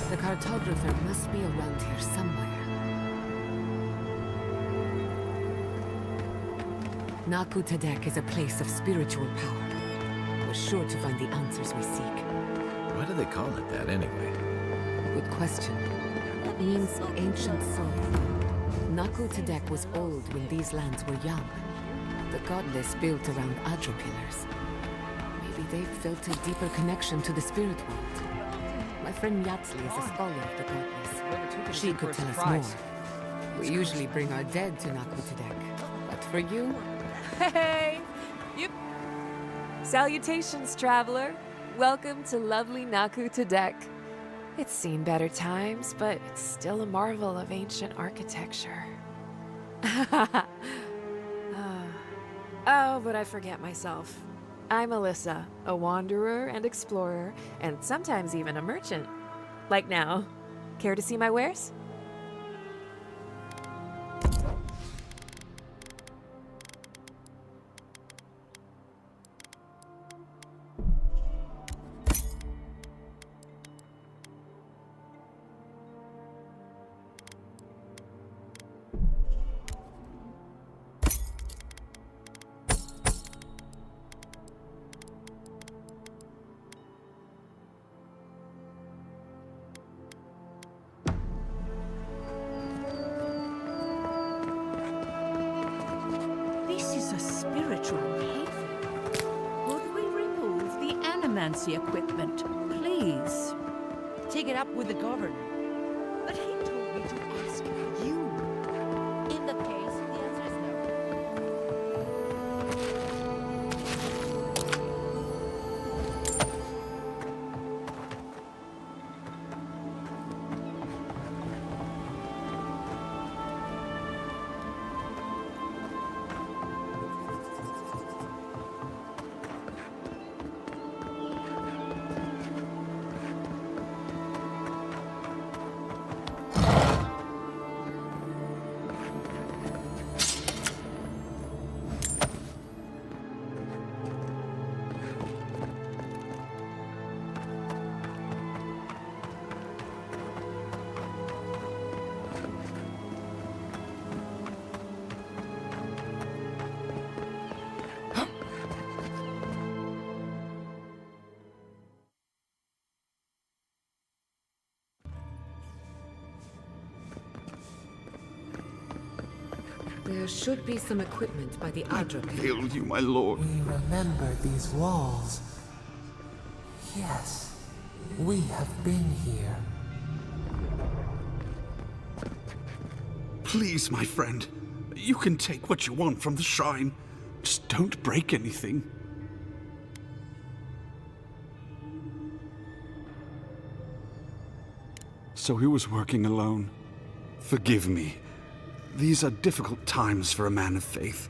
The cartographer must be around here somewhere. Naku Tadek is a place of spiritual power. We're sure to find the answers we seek. Why do they call it that anyway? Good question. It means ancient soul. Naku Tadek was old when these lands were young. The godless built around Aedyr pillars. Maybe they felt a deeper connection to the spirit world. My friend Yatsli is a scholar of the godless. She could tell us more. We usually bring our dead to Naku Tadek. But for you... Hey! Yep. Salutations, traveler. Welcome to lovely Naku Tadek. It's seen better times, but it's still a marvel of ancient architecture. Oh, but I forget myself. I'm Alyssa, a wanderer and explorer, and sometimes even a merchant. Like now. Care to see my wares? necromancy equipment. Please. Take it up with the governor. But he told me to ask you. In the case, the answer is no. There should be some equipment by the Aedyr pit. Hail you, my lord. We remember these walls. Yes, we have been here. Please, my friend. You can take what you want from the shrine. Just don't break anything. So he was working alone. Forgive me. These are difficult times for a man of faith.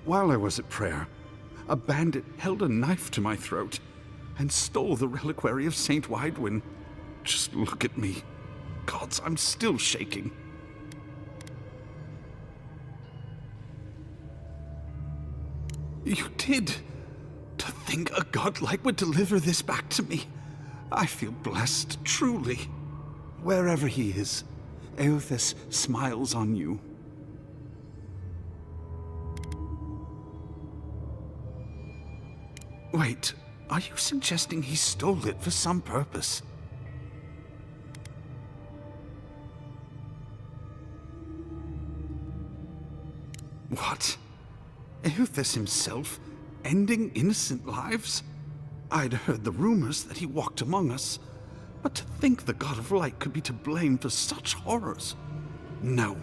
While I was at prayer, a bandit held a knife to my throat and stole the reliquary of Saint Widewin. Just look at me. Gods, I'm still shaking. You did. To think a godlike would deliver this back to me. I feel blessed, truly. Wherever he is, Eothas smiles on you. Wait, are you suggesting he stole it for some purpose? What? Eothas himself, ending innocent lives? I'd heard the rumors that he walked among us, but to think the God of Light could be to blame for such horrors? No,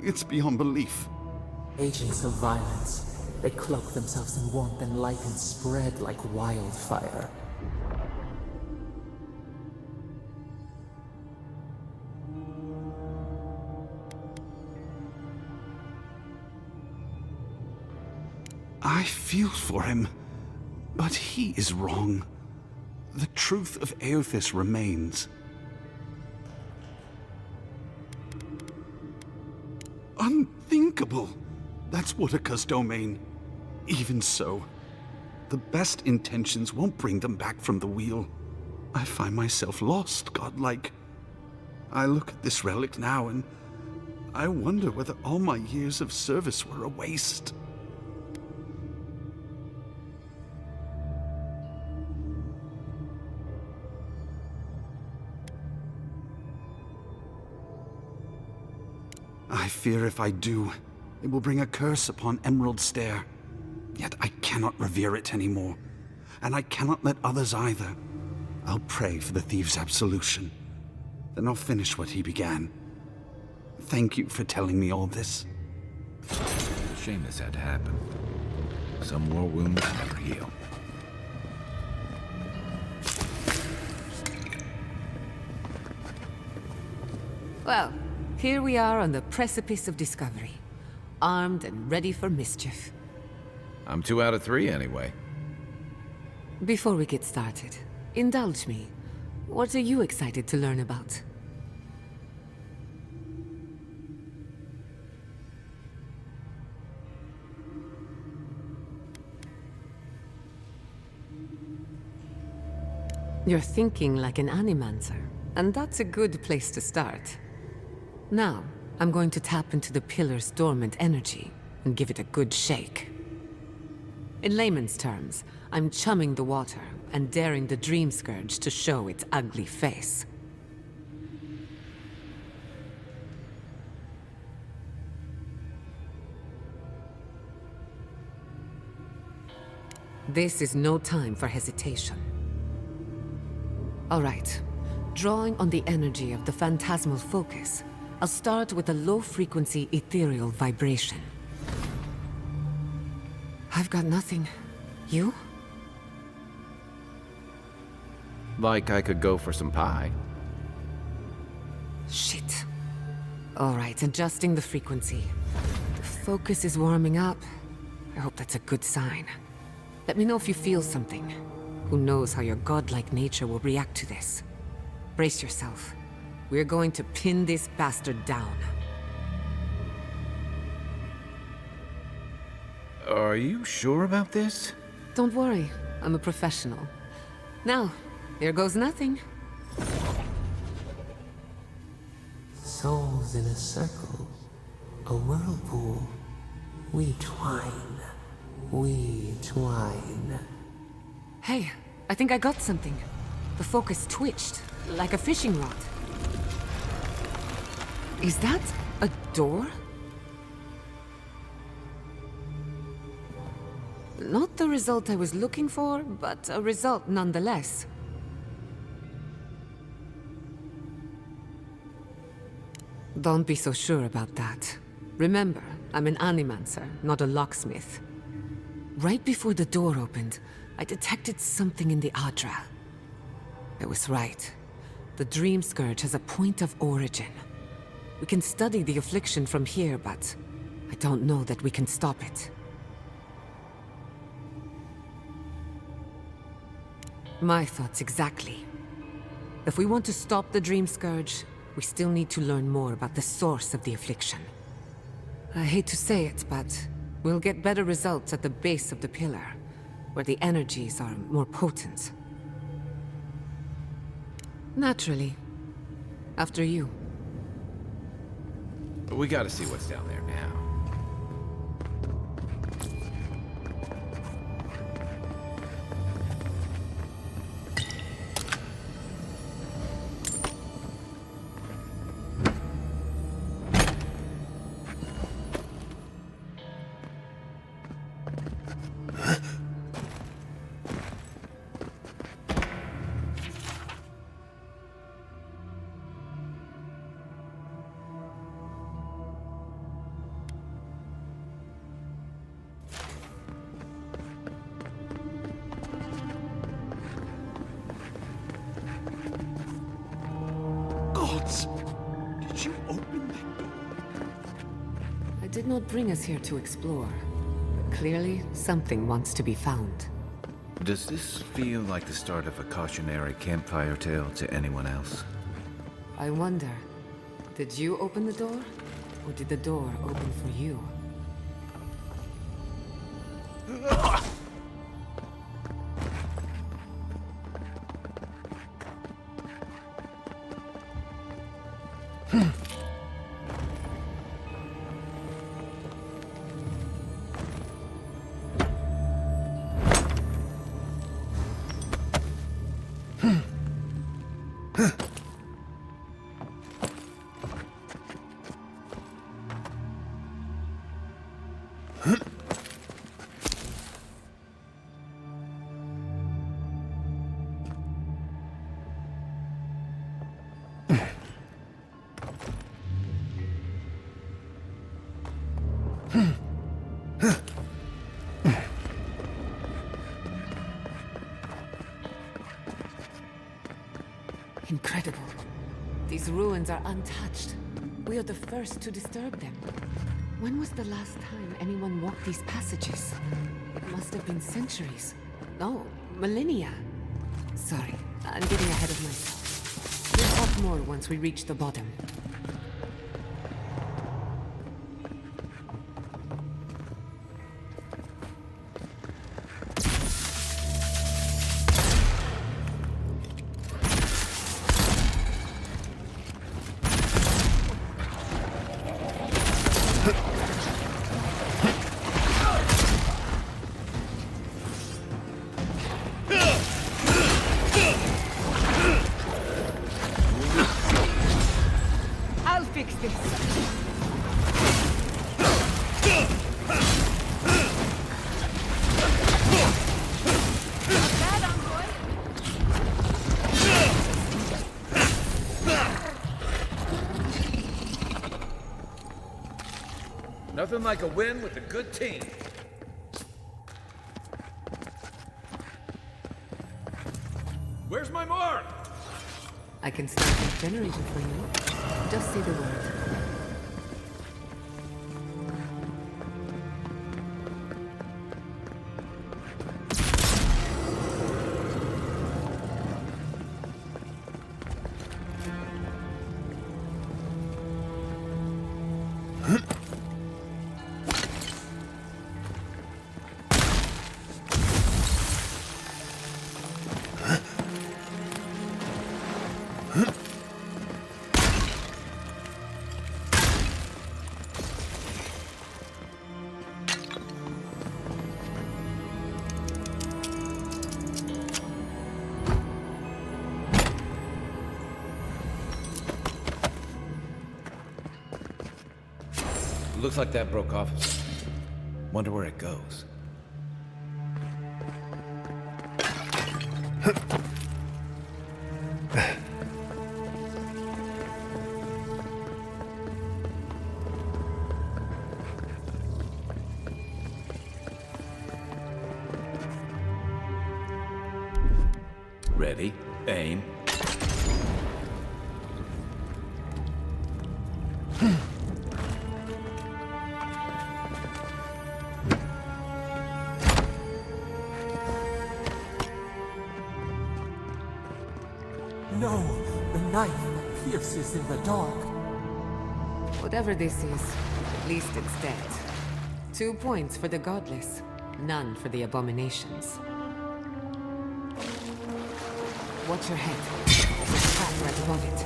it's beyond belief. Agents of violence. They cloak themselves in warmth and light and spread like wildfire. I feel for him, but he is wrong. The truth of Eothas remains. Unthinkable! That's Woodaka's domain. Even so, the best intentions won't bring them back from the wheel. I find myself lost, godlike. I look at this relic now and I wonder whether all my years of service were a waste. I fear if I do, it will bring a curse upon Emerald Stair. Yet I cannot revere it anymore, and I cannot let others either. I'll pray for the thief's absolution. Then I'll finish what he began. Thank you for telling me all this. Shame this had to happen. Some war wounds never heal. Well, here we are on the precipice of discovery. Armed and ready for mischief. I'm 2 out of 3 anyway. Before we get started, indulge me. What are you excited to learn about? You're thinking like an animancer, and that's a good place to start. Now, I'm going to tap into the pillar's dormant energy and give it a good shake. In layman's terms, I'm chumming the water and daring the Dream Scourge to show its ugly face. This is no time for hesitation. All right. Drawing on the energy of the phantasmal focus, I'll start with a low-frequency ethereal vibration. I've got nothing. You? Like I could go for some pie. Shit. All right, adjusting the frequency. The focus is warming up. I hope that's a good sign. Let me know if you feel something. Who knows how your godlike nature will react to this. Brace yourself. We're going to pin this bastard down. Are you sure about this? Don't worry, I'm a professional. Now, here goes nothing. Souls in a circle, a whirlpool. We twine, we twine. Hey, I think I got something. The focus twitched, like a fishing rod. Is that a door? Not the result I was looking for, but a result nonetheless. Don't be so sure about that. Remember, I'm an animancer, not a locksmith. Right before the door opened, I detected something in the Aedyr. I was right. The Dream Scourge has a point of origin. We can study the affliction from here, but I don't know that we can stop it. My thoughts exactly. If we want to stop the Dream Scourge, we still need to learn more about the source of the affliction. I hate to say it, but we'll get better results at the base of the pillar, where the energies are more potent. Naturally. After you. We gotta see what's down there now. Did you open that door? I did not bring us here to explore, but clearly something wants to be found. Does this feel like the start of a cautionary campfire tale to anyone else? I wonder, did you open the door? Or did the door open for you? Incredible. These ruins are untouched. We are the first to disturb them. When was the last time anyone walked these passages? It must have been centuries. No, millennia. Sorry, I'm getting ahead of myself. We'll talk more once we reach the bottom. Not bad, envoy. Nothing like a win with a good team. Where's my mark? I can start that generator for you. Just say the word. Looks like that broke off. Wonder where it goes. Ready, aim. No, the knife pierces in the dark. Whatever this is, at least it's dead. 2 points for the godless, none for the abominations. Watch your head. There's a trap right above it.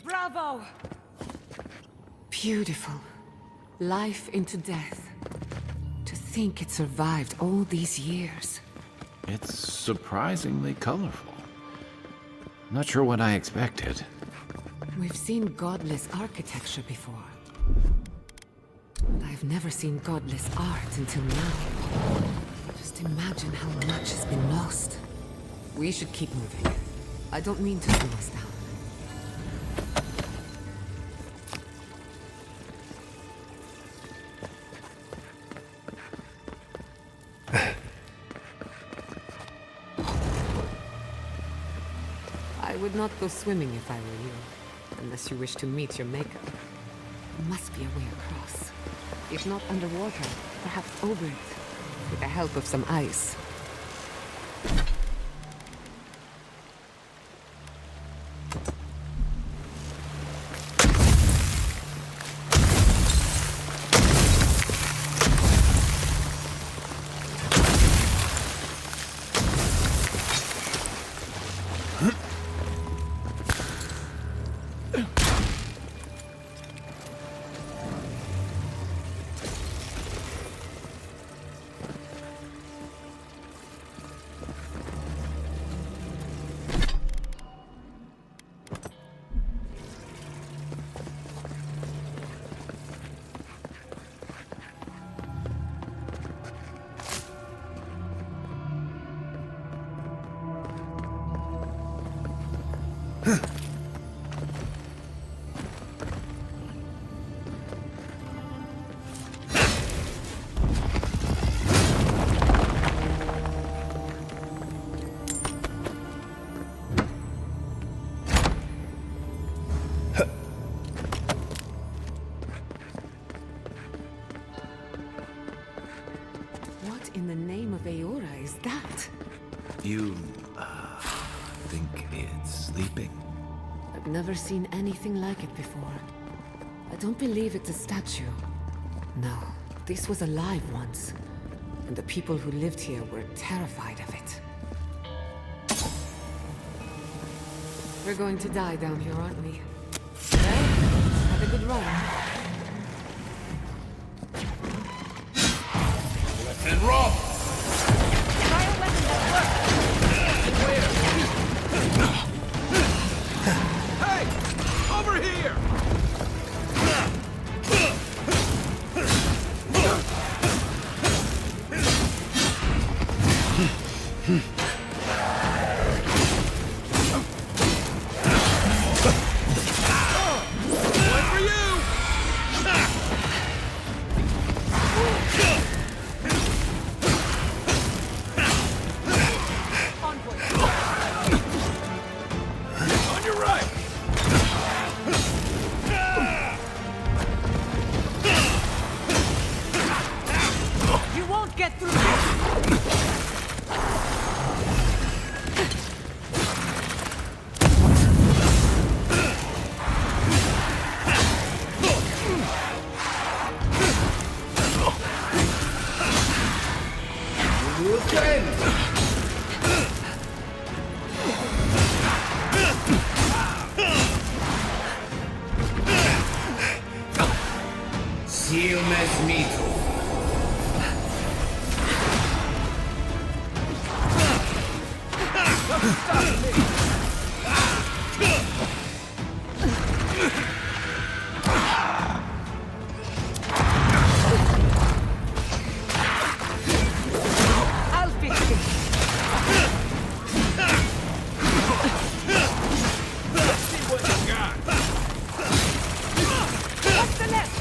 Bravo! Beautiful. Life into death. To think it survived all these years. It's surprisingly colorful. Not sure what I expected. We've seen godless architecture before. But I've never seen godless art until now. Just imagine how much has been lost. We should keep moving. I don't mean to slow us down. I would not go swimming if I were you, unless you wish to meet your maker. There must be a way across. If not underwater, perhaps over it, with the help of some ice. What in the name of Eora is that? You, think it's sleeping? I've never seen anything like it before. I don't believe it's a statue. No, this was alive once. And the people who lived here were terrified of it. We're going to die down here, aren't we? Well, have a good run. And roll! Hey! Over here! One for you! On your right! You won't get through this! Silmes mito. I'll fix it! Let's see what you got! What's the left?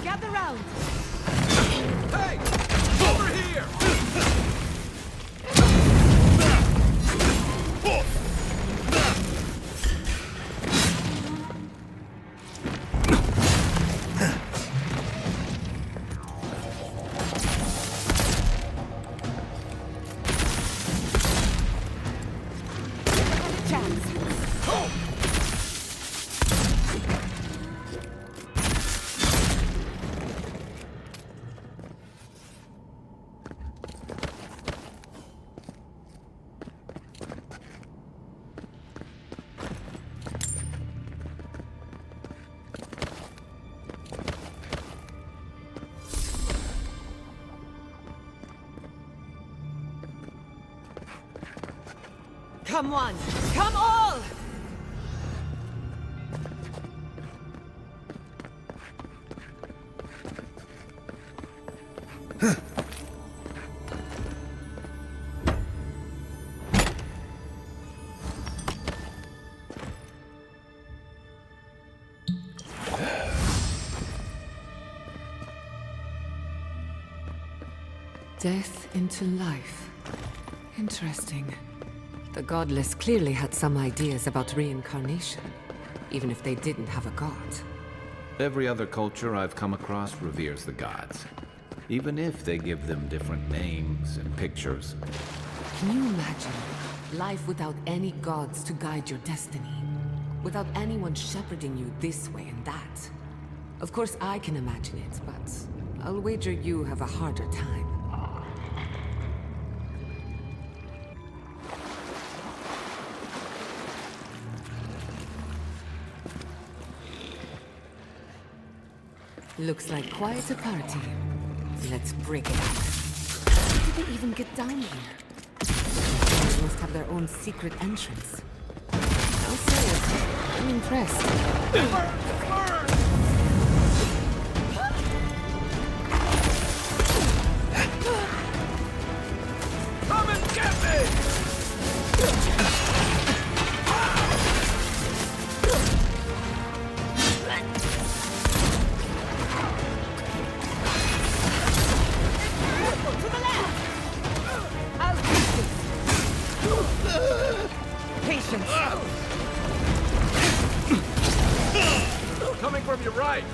Gather round! Hey! Over here! Chance! Come one! Come all! Death into life. Interesting. The godless clearly had some ideas about reincarnation, even if they didn't have a god. Every other culture I've come across reveres the gods, even if they give them different names and pictures. Can you imagine Life without any gods to guide your destiny. Without anyone shepherding you this way and that. Of course I can imagine it, but I'll wager you have a harder time. Looks like quite a party. Let's break it up. How did they even get down here? They must have their own secret entrance. I'll say it. I'm impressed. Come and get me! Patience. Coming from your right.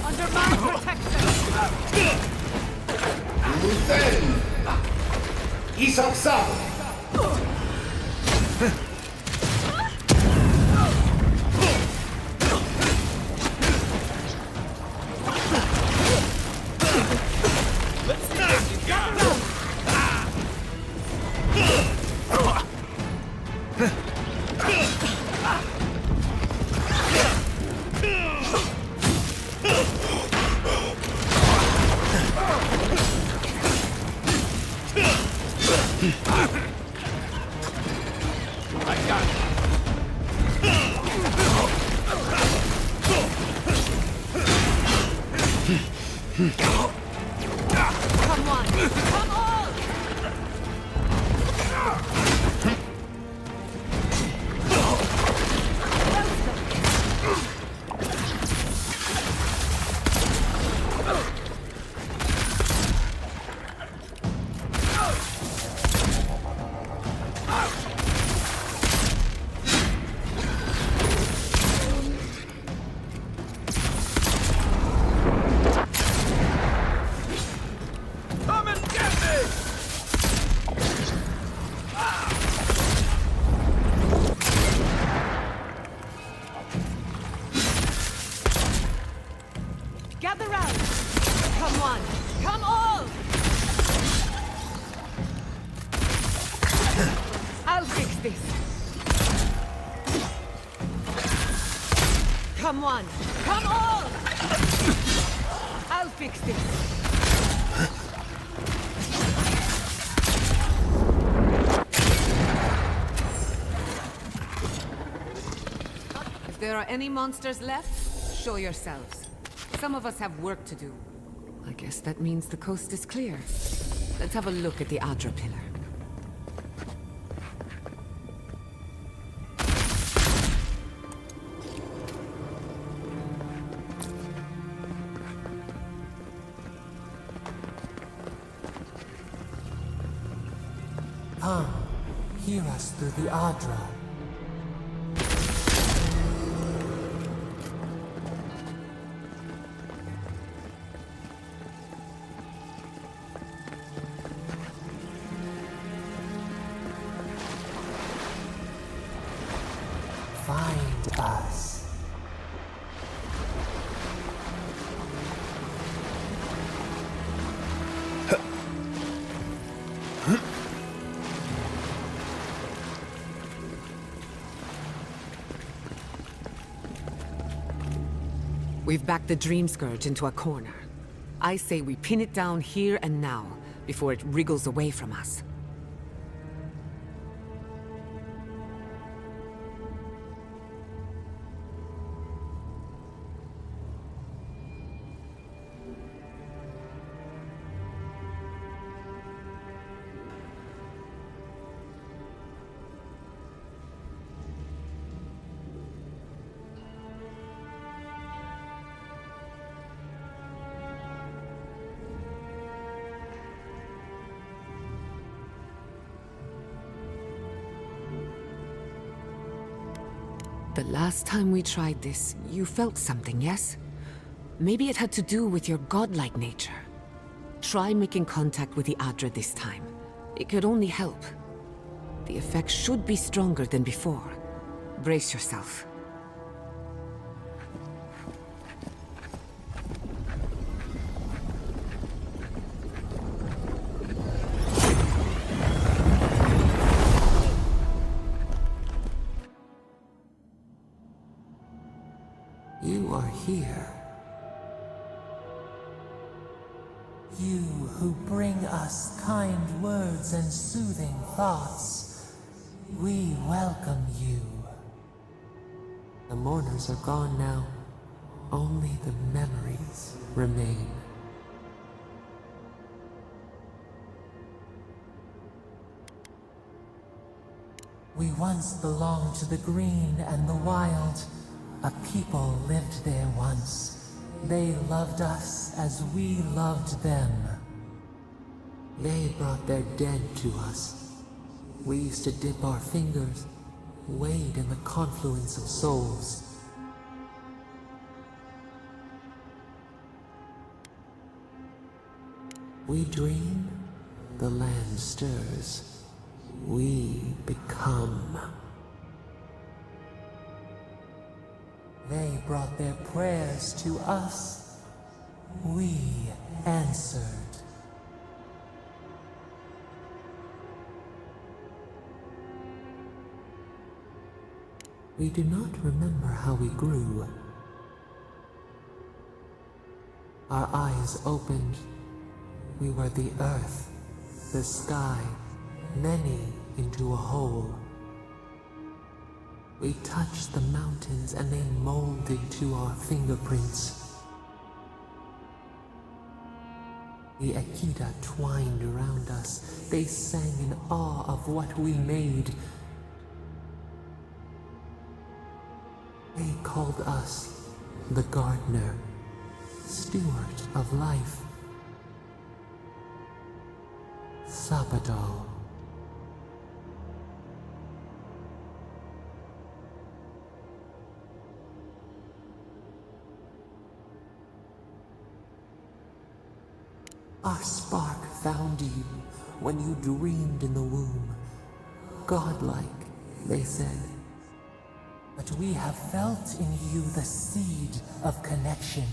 Under my protection. Untamed. Isaksa. Come on. Come on. Gather round! Come on! Come all! I'll fix this! Come on! Come all! I'll fix this! If there are any monsters left, show yourselves. Some of us have work to do. I guess that means the coast is clear. Let's have a look at the Aedyr pillar. Come, hear us through the Aedyr. Find us. We've backed the Dream Scourge into a corner. I say we pin it down here and now, before it wriggles away from us. The last time we tried this, you felt something, yes? Maybe it had to do with your godlike nature. Try making contact with the Aedyr this time. It could only help. The effect should be stronger than before. Brace yourself. You are here. You who bring us kind words and soothing thoughts. We welcome you. The mourners are gone now. Only the memories remain. We once belonged to the green and the wild. A people lived there once. They loved us as we loved them. They brought their dead to us. We used to dip our fingers, wade in the confluence of souls. We dream, the land stirs. We become. They brought their prayers to us. We answered. We do not remember how we grew. Our eyes opened. We were the earth, the sky, many into a whole. We touched the mountains and they molded to our fingerprints. The Aedyr twined around us. They sang in awe of what we made. They called us the gardener, steward of life. Sapadal. Our spark found you when you dreamed in the womb. Godlike, they said. But we have felt in you the seed of connection.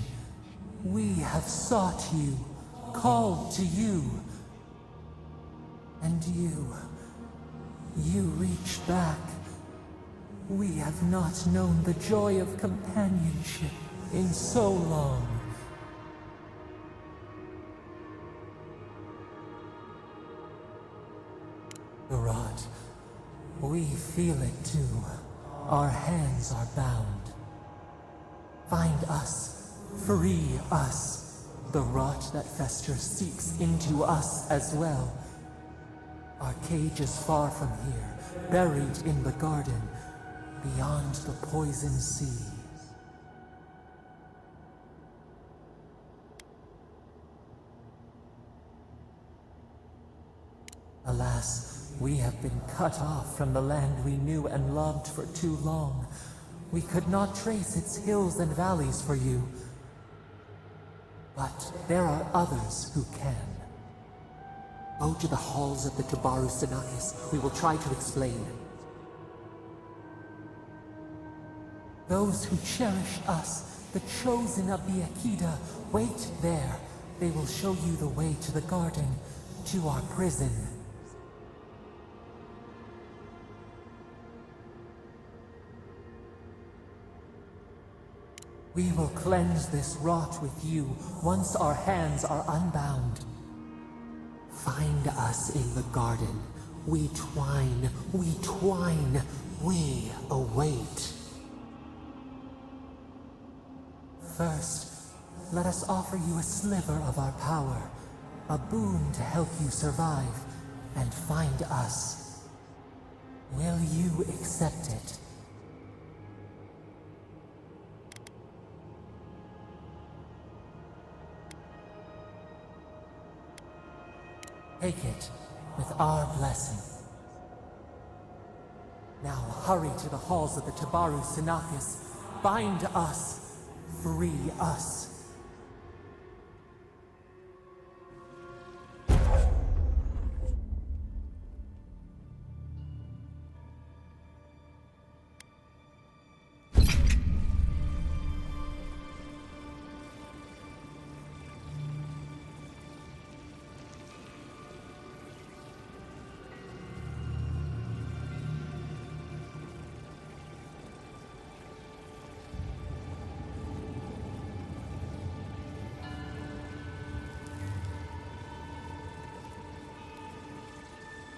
We have sought you, called to you. And you reached back. We have not known the joy of companionship in so long. Rod, we feel it too. Our hands are bound. Find us, free us. The rot that festers seeps into us as well. Our cage is far from here, buried in the garden, beyond the poison sea. Alas, we have been cut off from the land we knew and loved for too long. We could not trace its hills and valleys for you. But there are others who can. Go to the halls of the Tabaru Sinakis. We will try to explain. Those who cherish us, the chosen of the Aedyr, wait there. They will show you the way to the garden, to our prison. We will cleanse this rot with you once our hands are unbound. Find us in the garden. We twine, we await. First, let us offer you a sliver of our power, a boon to help you survive and find us. Will you accept it? Take it with our blessing. Now hurry to the halls of the Tabaru Sinakis. Bind us. Free us.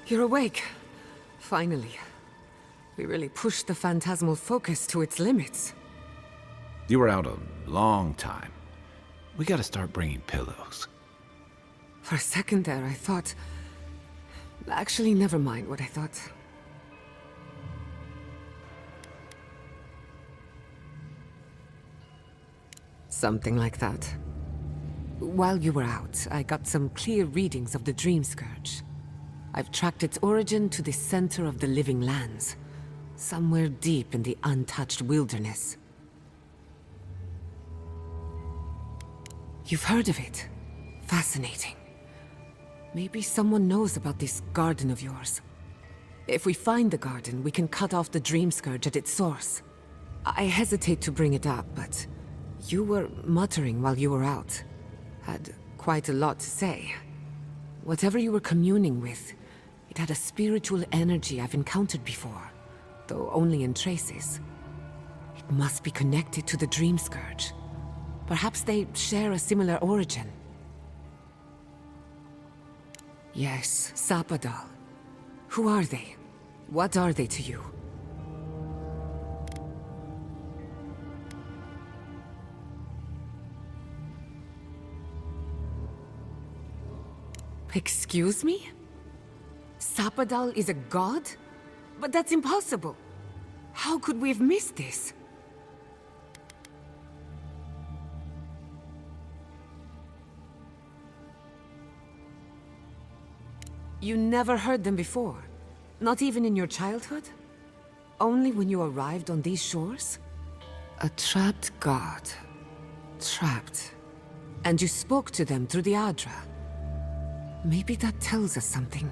You're awake. Finally. We really pushed the phantasmal focus to its limits. You were out a long time. We gotta start bringing pillows. For a second there, I thought... Actually, never mind what I thought. Something like that. While you were out, I got some clear readings of the Dream Scourge. I've tracked its origin to the center of the living lands, somewhere deep in the untouched wilderness. You've heard of it? Fascinating. Maybe someone knows about this garden of yours. If we find the garden, we can cut off the Dream Scourge at its source. I hesitate to bring it up, but you were muttering while you were out. Had quite a lot to say. Whatever you were communing with, it had a spiritual energy I've encountered before, though only in traces. It must be connected to the Dream Scourge. Perhaps they share a similar origin. Yes, Sapadal. Who are they? What are they to you? Excuse me? Sapadal is a god? But that's impossible. How could we have missed this? You never heard them before? Not even in your childhood? Only when you arrived on these shores? A trapped god. Trapped. And you spoke to them through the Aedyr. Maybe that tells us something.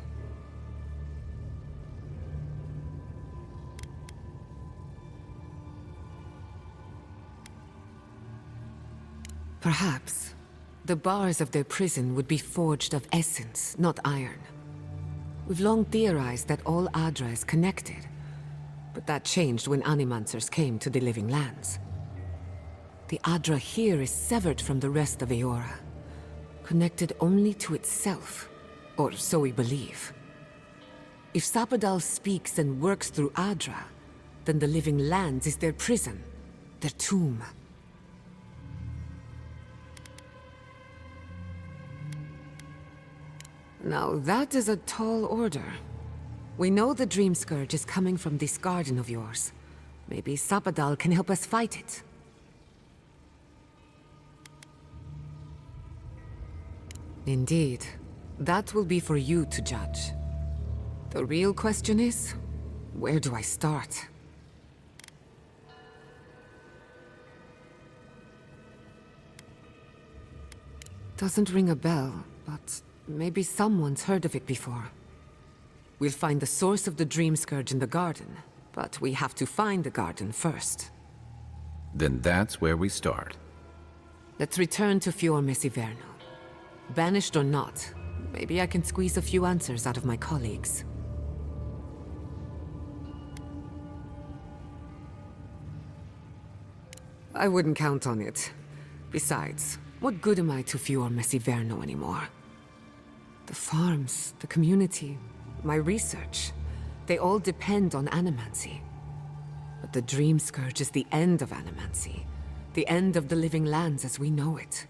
Perhaps the bars of their prison would be forged of essence, not iron. We've long theorized that all Aedyr is connected, but that changed when Animancers came to the living lands. The Aedyr here is severed from the rest of Eora, connected only to itself, or so we believe. If Sapadal speaks and works through Aedyr, then the living lands is their prison, their tomb. Now that is a tall order. We know the Dream Scourge is coming from this garden of yours. Maybe Sapadal can help us fight it. Indeed. That will be for you to judge. The real question is, where do I start? Doesn't ring a bell, but maybe someone's heard of it before. We'll find the source of the Dream Scourge in the garden, but we have to find the garden first. Then that's where we start. Let's return to Fior Mesiverno. Banished or not, maybe I can squeeze a few answers out of my colleagues. I wouldn't count on it. Besides, what good am I to Fior Mesiverno anymore? The farms, the community, my research, they all depend on animancy. But the Dream Scourge is the end of animancy, the end of the living lands as we know it.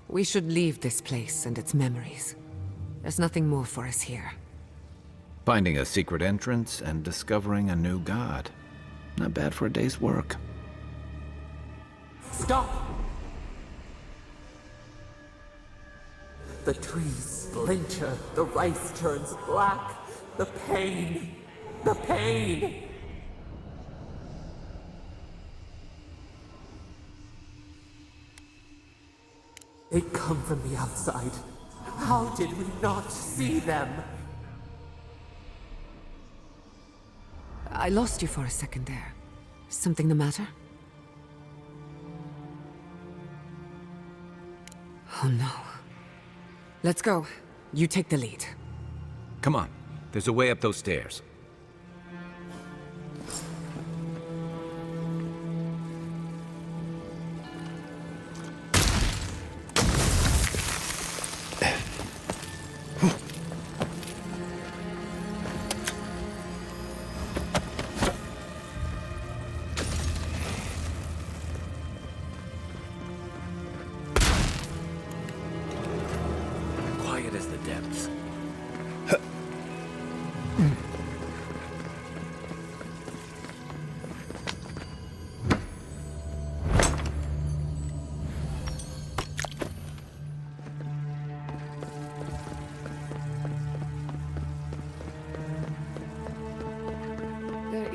We should leave this place and its memories. There's nothing more for us here. Finding a secret entrance and discovering a new god. Not bad for a day's work. Stop! The trees splinter, the rice turns black. The pain! The pain! They come from the outside. How did we not see them? I lost you for a second there. Something the matter? Oh no. Let's go. You take the lead. Come on. There's a way up those stairs.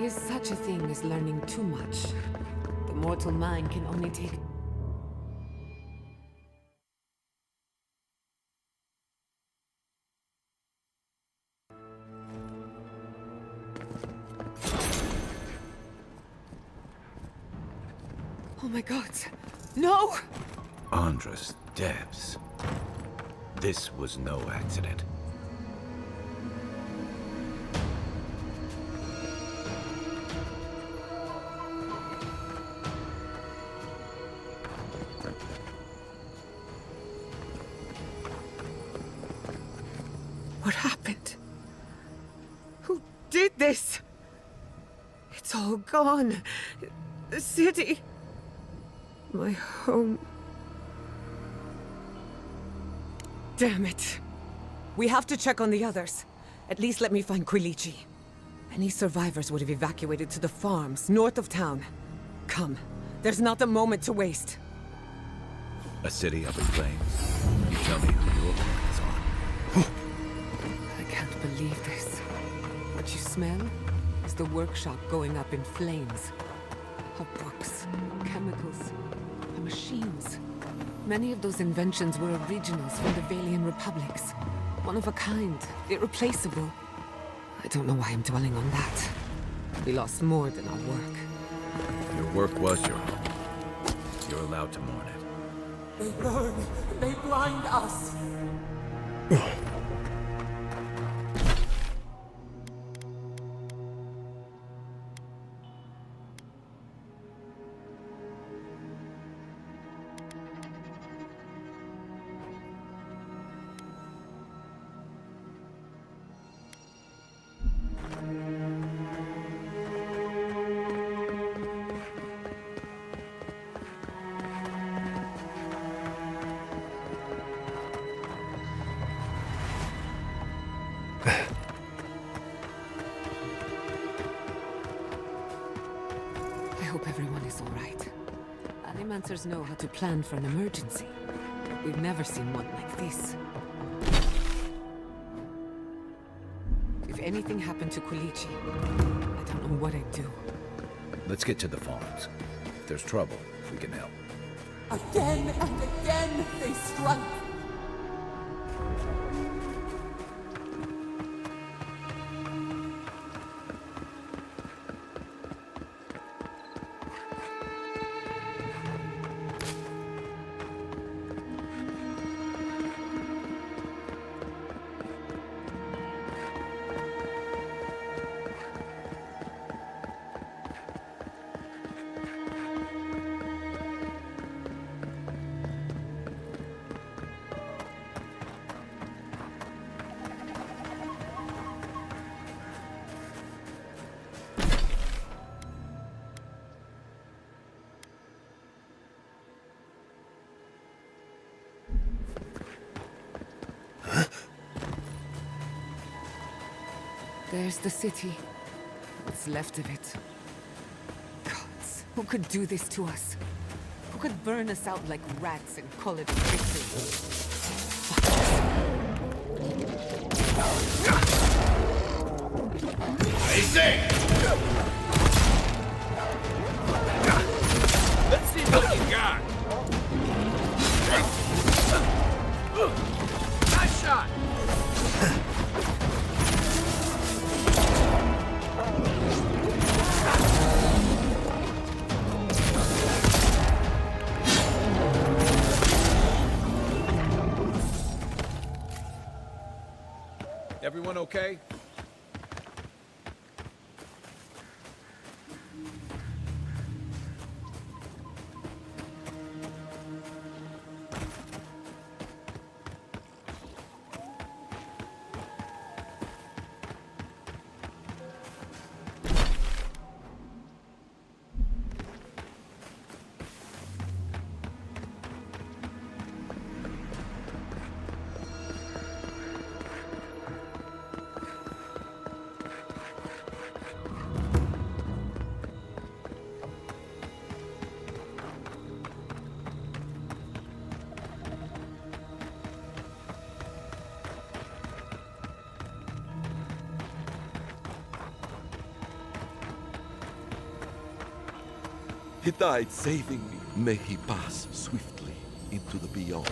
is such a thing as learning too much. The mortal mind can only take... Oh my god. No! Andra's depths. This was no accident. What happened? Who did this? It's all gone. The city. My home. Damn it. We have to check on the others. At least let me find Quilichi. Any survivors would have evacuated to the farms north of town. Come. There's not a moment to waste. A city up in flames? You tell me who your plan is on. I can't believe this. What you smell is the workshop going up in flames. Her books, chemicals, her machines. Many of those inventions were originals from the Valian republics. One of a kind, irreplaceable. I don't know why I'm dwelling on that. We lost more than our work. Your work was your home. You're allowed to mourn it. They burn. They blind us. I hope everyone is all right. Animancers know how to plan for an emergency. We've never seen one like this. If anything happened to Quilichi, I don't know what I'd do. Let's get to the farms. If there's trouble, we can help. Again and again they struck. There's the city. What's left of it. Gods, who could do this to us? Who could burn us out like rats and call it victory? I say! Let's see what you got! Nice shot! Everyone okay? He died saving me. May he pass swiftly into the beyond.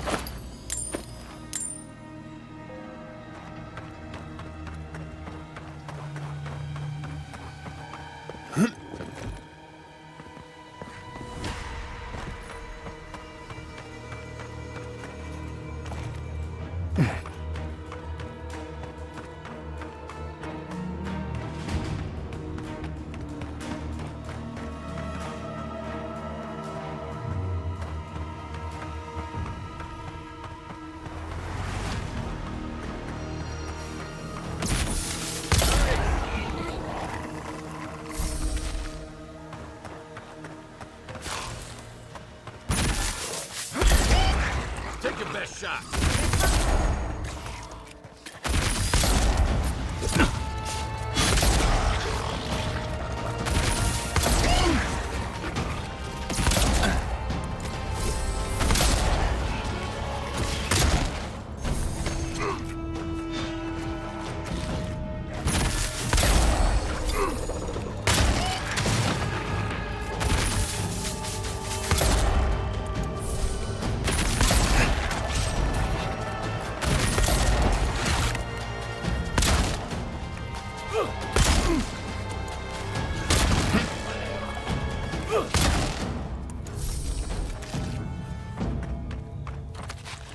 Take your best shot.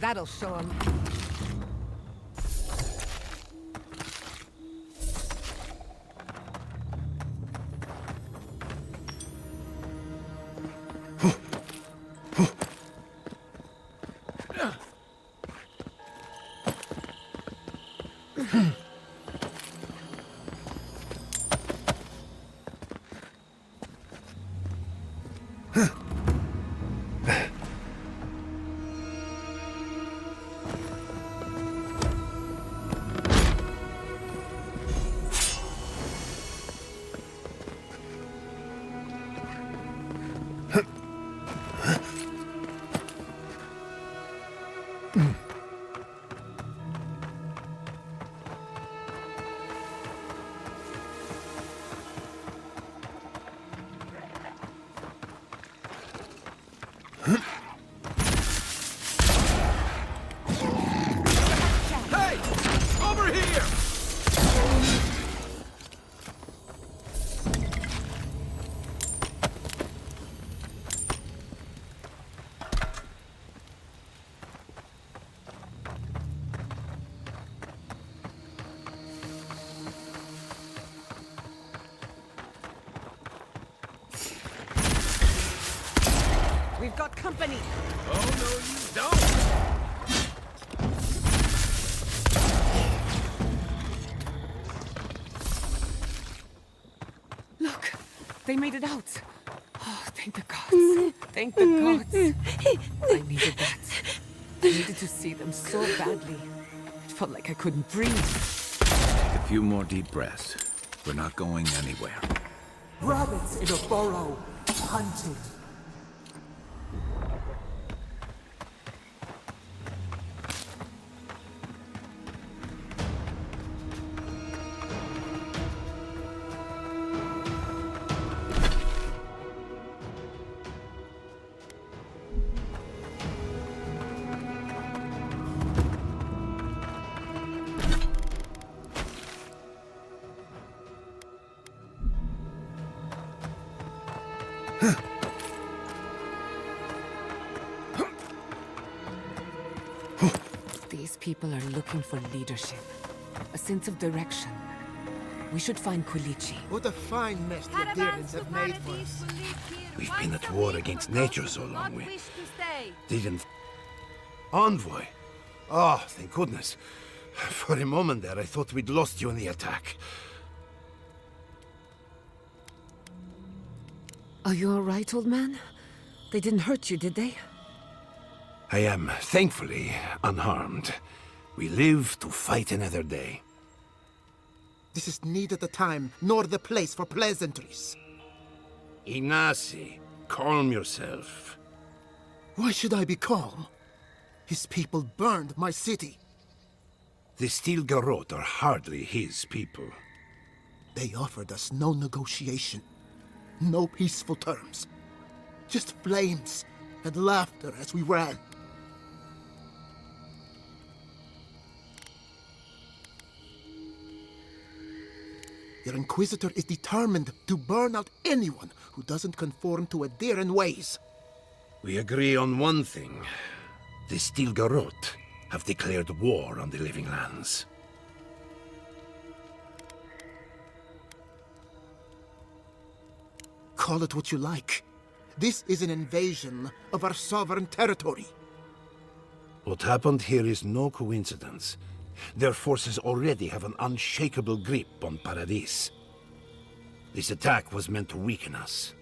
That'll show him. Hey! Over here! We've got company. Oh, no, you don't! Look, they made it out. Oh, thank the gods. Thank the gods. I needed that. I needed to see them so badly. It felt like I couldn't breathe. Take a few more deep breaths. We're not going anywhere. Rabbits in a burrow, hunted. These people are looking for leadership, a sense of direction. We should find Quilichi. What a fine mess the Aedyrians have made for us. We've been at war against nature so long, we didn't... Envoy? Oh, thank goodness. For a moment there, I thought we'd lost you in the attack. Are you all right, old man? They didn't hurt you, did they? I am, thankfully, unharmed. We live to fight another day. This is neither the time nor the place for pleasantries. Ignacy, calm yourself. Why should I be calm? His people burned my city. The Steel Garrote are hardly his people. They offered us no negotiation, no peaceful terms. Just flames and laughter as we ran. Your Inquisitor is determined to burn out anyone who doesn't conform to Aedyran ways. We agree on one thing. The Stilgarroth have declared war on the Living Lands. Call it what you like. This is an invasion of our sovereign territory. What happened here is no coincidence. Their forces already have an unshakable grip on Paradis. This attack was meant to weaken us.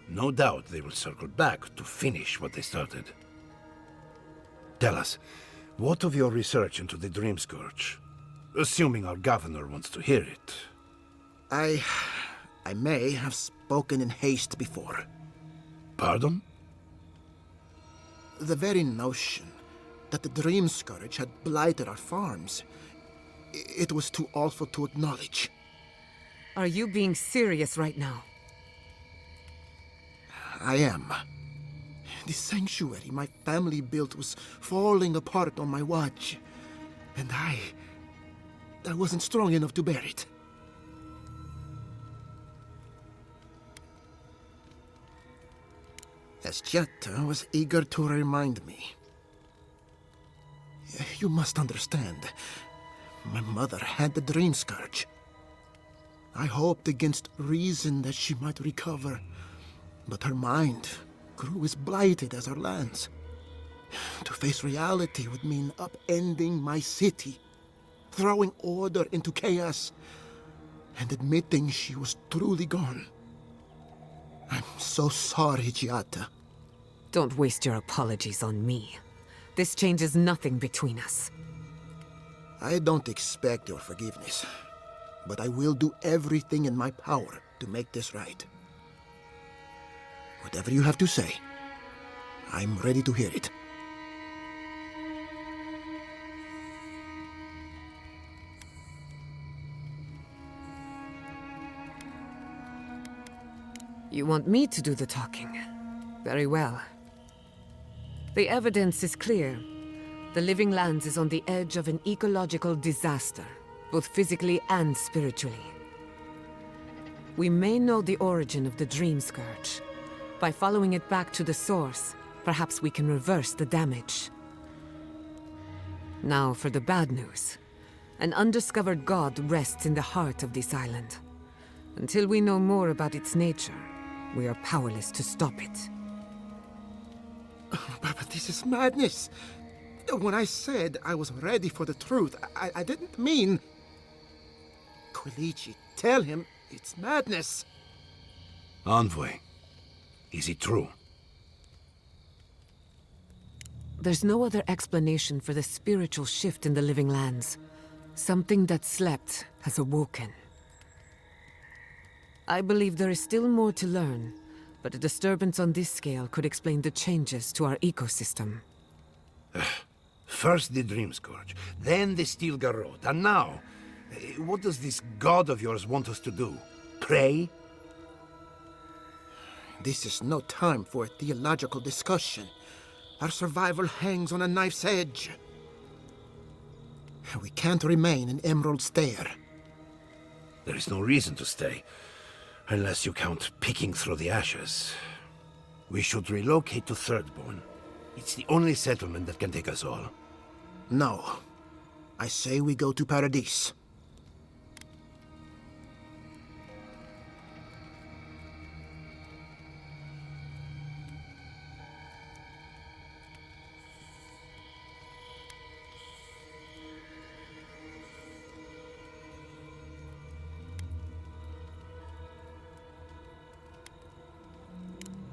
No doubt they will circle back to finish what they started. Tell us, what of your research into the Dream Scourge? Assuming our governor wants to hear it. I may have spoken in haste before. Pardon? The very notion that the Dream Scourge had blighted our farms, it was too awful to acknowledge. Are you being serious right now? I am. The sanctuary my family built was falling apart on my watch, and I wasn't strong enough to bear it. Esjetta was eager to remind me. You must understand. My mother had the Dream Scourge. I hoped against reason that she might recover, but her mind grew as blighted as our lands. To face reality would mean upending my city, throwing order into chaos, and admitting she was truly gone. I'm so sorry, Giata. Don't waste your apologies on me. This changes nothing between us. I don't expect your forgiveness, but I will do everything in my power to make this right. Whatever you have to say, I'm ready to hear it. You want me to do the talking? Very well. The evidence is clear. The Living Lands is on the edge of an ecological disaster, both physically and spiritually. We may know the origin of the Dream Scourge. By following it back to the source, perhaps we can reverse the damage. Now for the bad news. An undiscovered god rests in the heart of this island. Until we know more about its nature, we are powerless to stop it. But this is madness. When I said I was ready for the truth, I didn't mean... Quilici, tell him it's madness. Envoy, is it true? There's no other explanation for the spiritual shift in the Living Lands. Something that slept has awoken. I believe there is still more to learn, but a disturbance on this scale could explain the changes to our ecosystem. First the Dream Scourge, then the Stilgarroth, and now... what does this god of yours want us to do? Pray? This is no time for a theological discussion. Our survival hangs on a knife's edge. We can't remain in Emerald Stair. There is no reason to stay, unless you count picking through the ashes. We should relocate to Thirdborn. It's the only settlement that can take us all. No. I say we go to Paradis.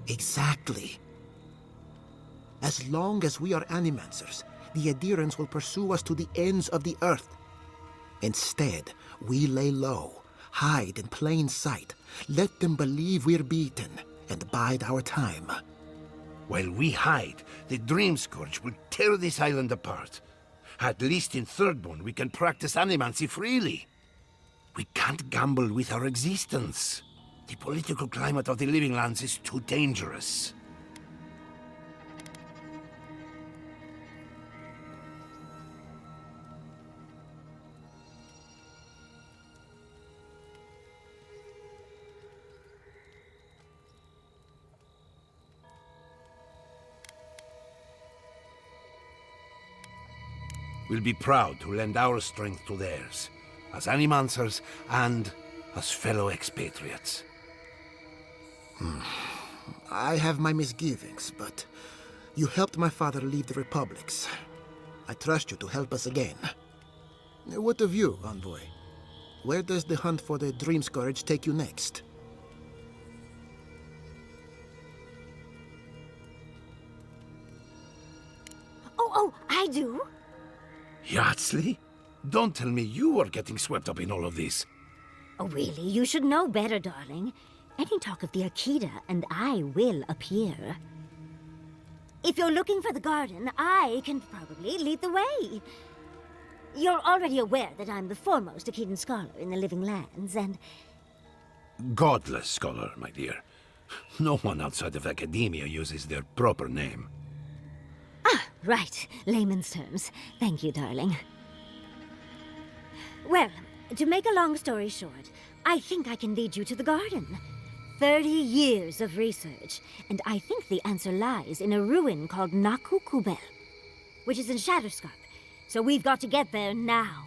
Exactly. As long as we are Animancers, the Aedyrans will pursue us to the ends of the earth. Instead, we lay low, hide in plain sight, let them believe we're beaten, and bide our time. While we hide, the Dream Scourge will tear this island apart. At least in Thirdborn, we can practice animancy freely. We can't gamble with our existence. The political climate of the Living Lands is too dangerous. We'll be proud to lend our strength to theirs, as animancers and as fellow expatriates. I have my misgivings, but you helped my father leave the republics. I trust you to help us again. What of you, envoy? Where does the hunt for the Dream Scourge take you next? Oh, I do. Yardsley? Don't tell me you are getting swept up in all of this. Oh, really? You should know better, darling. Any talk of the Akita, and I will appear. If you're looking for the garden, I can probably lead the way. You're already aware that I'm the foremost Akitan scholar in the Living Lands, and... Godless scholar, my dear. No one outside of academia uses their proper name. Ah, right. Layman's terms. Thank you, darling. Well, to make a long story short, I think I can lead you to the garden. 30 years of research, and I think the answer lies in a ruin called Nakukubel, which is in Shatterscarp. So we've got to get there now.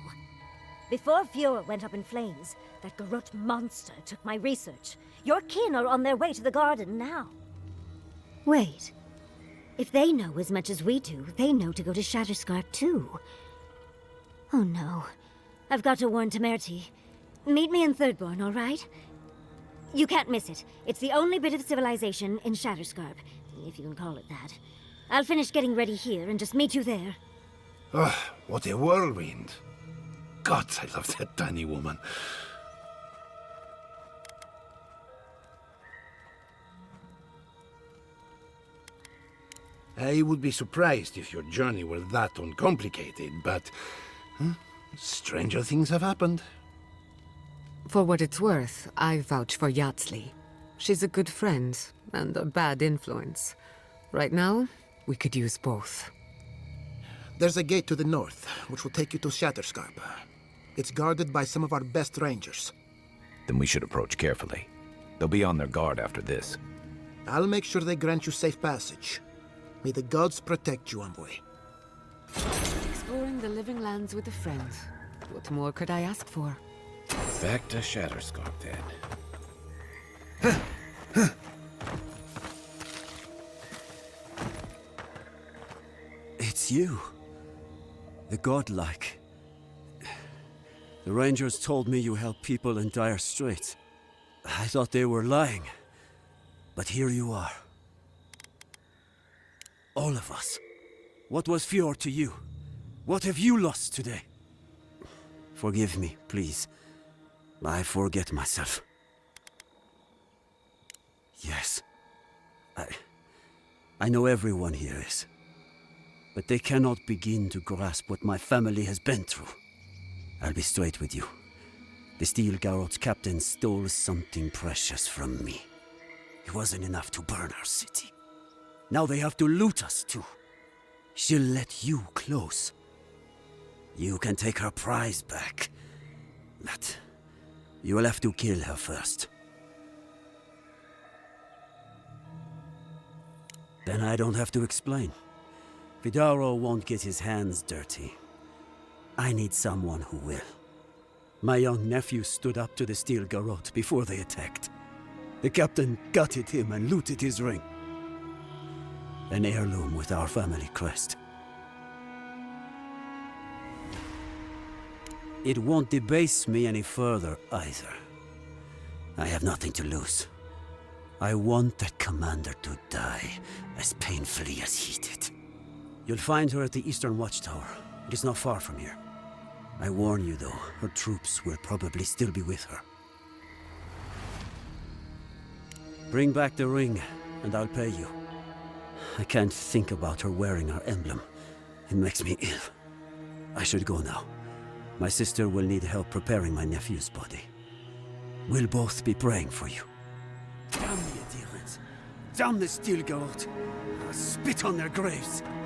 Before Eora went up in flames, that Garrote monster took my research. Your kin are on their way to the garden now. Wait. If they know as much as we do, they know to go to Shatterscarp too. Oh no. I've got to warn Temerity. Meet me in Thirdborn, all right? You can't miss it. It's the only bit of civilization in Shatterscarp, if you can call it that. I'll finish getting ready here and just meet you there. Ah, what a whirlwind. God, I love that tiny woman. I would be surprised if your journey were that uncomplicated, but... stranger things have happened. For what it's worth, I vouch for Yardsley. She's a good friend, and a bad influence. Right now, we could use both. There's a gate to the north, which will take you to Shatterscarp. It's guarded by some of our best rangers. Then we should approach carefully. They'll be on their guard after this. I'll make sure they grant you safe passage. May the gods protect you, envoy. Exploring the Living Lands with a friend. What more could I ask for? Back to Shatterscarp, then. It's you. The godlike. The Rangers told me you help people in dire straits. I thought they were lying. But here you are. All of us. What was Fjord to you? What have you lost today? Forgive me, please. I forget myself. Yes. I know everyone here is. But they cannot begin to grasp what my family has been through. I'll be straight with you. The Steel Garrote's captain stole something precious from me. It wasn't enough to burn our city. Now they have to loot us too. She'll let you close. You can take her prize back. But you will have to kill her first. Then I don't have to explain. Vidaro won't get his hands dirty. I need someone who will. My young nephew stood up to the Steel Garrote before they attacked. The captain gutted him and looted his ring. An heirloom with our family crest. It won't debase me any further, either. I have nothing to lose. I want that commander to die as painfully as he did. You'll find her at the Eastern Watchtower. It is not far from here. I warn you, though, her troops will probably still be with her. Bring back the ring, and I'll pay you. I can't think about her wearing her emblem. It makes me ill. I should go now. My sister will need help preparing my nephew's body. We'll both be praying for you. Damn the Aedyrians! Damn the Steel Garrote! I'll spit on their graves!